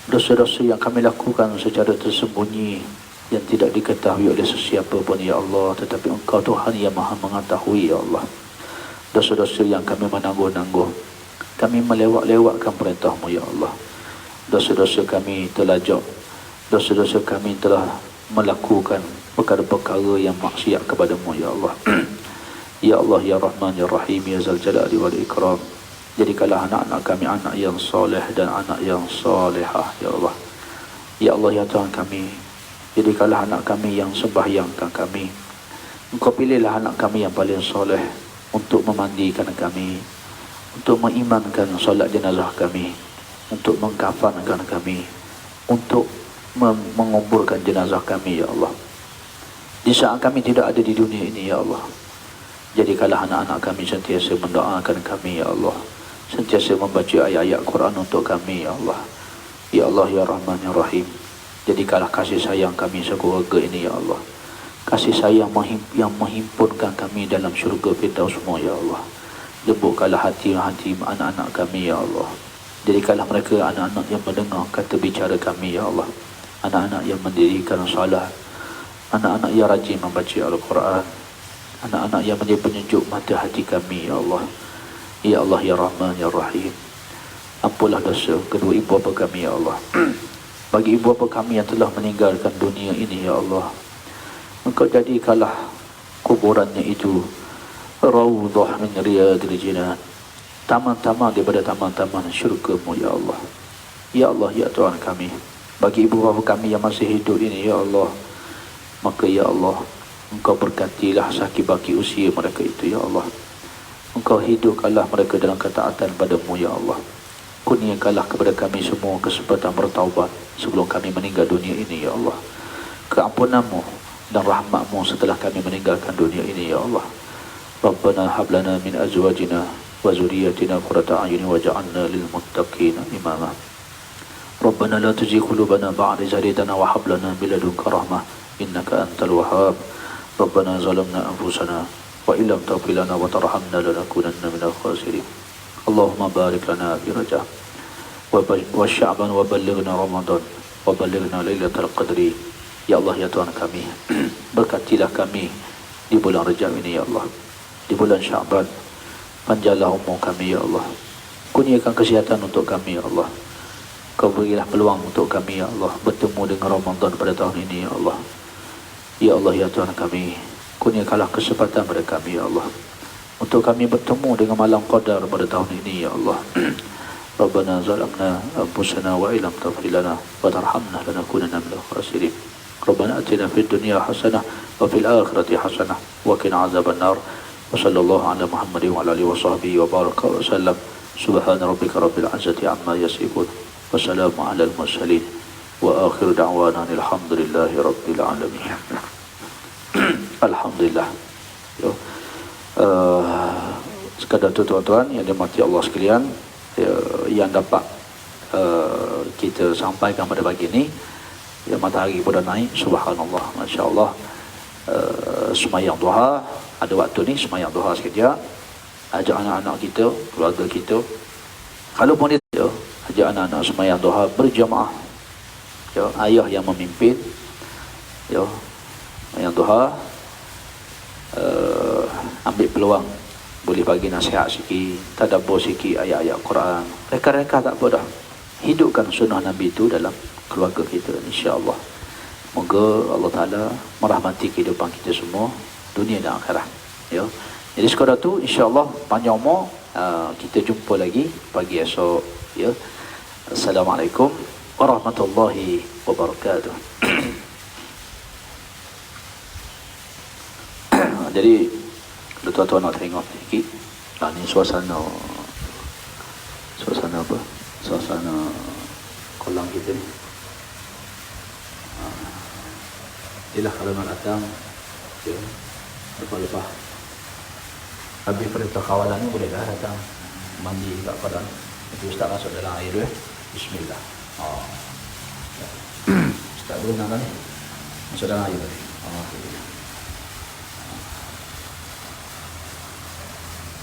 dosa-dosa yang kami lakukan secara tersembunyi yang tidak diketahui oleh sesiapa pun Ya Allah, tetapi Engkau Tuhan yang Maha mengetahui Ya Allah. Dosa-dosa yang kami menangguh-nangguh, kami melewat-lewatkan perintah-Mu Ya Allah. Dosa-dosa kami terlajak, dosa-dosa kami telah melakukan perkara-perkara yang maksiat kepada-Mu Ya Allah. Ya Allah, Ya Rahman, Ya Rahim, Ya Zal Jalali wal Ikram, jadikanlah anak-anak kami anak yang soleh dan anak yang solehah Ya Allah. Ya Allah, Ya Tuhan kami, jadikanlah anak kami yang sembahyangkan kami. Engkau pilihlah anak kami yang paling soleh untuk memandikan kami, untuk mengimankan solat jenazah kami, untuk mengkafankan kami, untuk menguburkan jenazah kami Ya Allah. Di saat kami tidak ada di dunia ini Ya Allah, jadikanlah anak-anak kami sentiasa mendoakan kami Ya Allah, sentiasa membaca ayat-ayat Quran untuk kami Ya Allah. Ya Allah, Ya Rahman, Ya Rahim, jadikanlah kasih sayang kami sekeluarga ini Ya Allah, kasih sayang yang menghimpunkan kami dalam syurga Firdaus semua Ya Allah. Lembutkanlah hati-hati anak-anak kami Ya Allah. Jadikanlah mereka anak-anak yang mendengar kata bicara kami Ya Allah, anak-anak yang mendirikan salat, anak-anak yang rajin membaca Al-Quran, anak-anak yang menjadi penyejuk mata hati kami Ya Allah. Ya Allah, Ya Rahman, Ya Rahim, ampunlah dosa kedua ibu bapa kami Ya Allah. Bagi ibu bapa kami yang telah meninggalkan dunia ini Ya Allah, Engkau jadikanlah kuburannya itu raudhah min riyadil jinan, taman-taman daripada taman-taman syurga-Mu Ya Allah. Ya Allah, Ya Tuhan kami, bagi ibu bapa kami yang masih hidup ini Ya Allah, maka Ya Allah, Engkau berkatilah sakit baki usia mereka itu Ya Allah. Engkau hidupkanlah mereka dalam ketaatan pada-Mu Ya Allah. Kurniakanlah kepada kami semua kesempatan bertaubat sebelum kami meninggal dunia ini Ya Allah. Keampunan-Mu, dan rahmat-Mu setelah kami meninggalkan dunia ini ya Allah. Rabbana hab lana min azwajina wa zurriyyatina qurrata a'yun waj'alna lil muttaqina imama. Rabbana la tuzigh qulubana ba'da idh hadaytana wa hab lana min ladunka rahmah innaka antal wahhab. Rabbana zalamna anfusana wa illam taghfir lana wa tarhamna lanakunanna minal khasirin. Allahumma barik lana fi Rajab wa Sya'ban wa ballighna Ramadan wa ballighna Lailatul Qadri. Ya Allah ya Tuhan kami, berkatilah kami di bulan Rajab ini ya Allah, di bulan Sya'ban. Panjanglah umur kami ya Allah, kurniakan kesihatan untuk kami ya Allah. Kau berilah peluang untuk kami ya Allah bertemu dengan Ramadan pada tahun ini ya Allah. Ya Allah ya Tuhan kami, kurniakanlah kesempatan pada kami ya Allah untuk kami bertemu dengan malam qadar pada tahun ini ya Allah. Rabbana zalamna anfusana wa illam taghfir lana wa tarhamna lanakunanna minal khasirin. Rabbana atina fid dunya hasanah wa fil akhirati hasanah wa qina adzabannar. Wa sallallahu ala Muhammadin wa ala alihi wa sahbihi wa baraka wa sallam. Subhana rabbika rabbil izzati amma yasifun wa salamun alal mursalin wa akhiru da'wana alhamdulillahi rabbil alamin. Alhamdulillah. Sekadar tu tuan-tuan yang dirahmati Allah sekalian, yang dapat kita sampaikan pada pagi ini, ya, matahari pun dah naik, subhanallah, masya-Allah. Semayang duha, ada waktu ni semayang duha sekejap, ajak anak-anak kita, keluarga kita, kalau pun dia ajak anak-anak semayang duha berjamaah, ya, ayah yang memimpin, ya, semayang duha. Ambil peluang, boleh bagi nasihat sikit, tadabbur sikit ayat-ayat Quran, reka-reka tak apa dah, hidupkan sunnah Nabi itu dalam keluarga kita, insya-Allah. Moga Allah Ta'ala merahmati kehidupan kita semua, dunia dan akhirat, ya. Jadi sekadar tu, insya-Allah panjang umur, kita jumpa lagi pagi esok, ya. Assalamualaikum warahmatullahi wabarakatuh. Jadi kalau tuan-tuan nak tengok sikit, ni suasana apa? Suasana kolam kita ni. Inilah kalau nak datang, ya, lepas-lepas habis perintah kawalan ni bolehlah datang mandi kat padang. Nanti Ustaz masuk dalam air tu, bismillah. Ustaz berenang kan ni? Masuk dalam air tadi.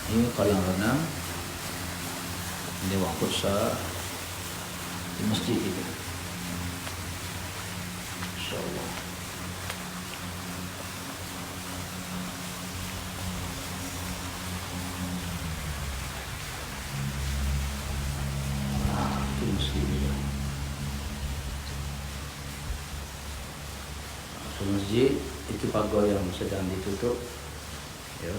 Ini kolam renang, ini ruang futsal di masjid ini, insya-Allah. Di masjid ini, masjid itu pagar yang sedang ditutup, ya.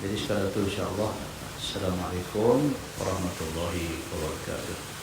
Jadi sekarang itu insya-Allah. Assalamualaikum warahmatullahi wabarakatuh.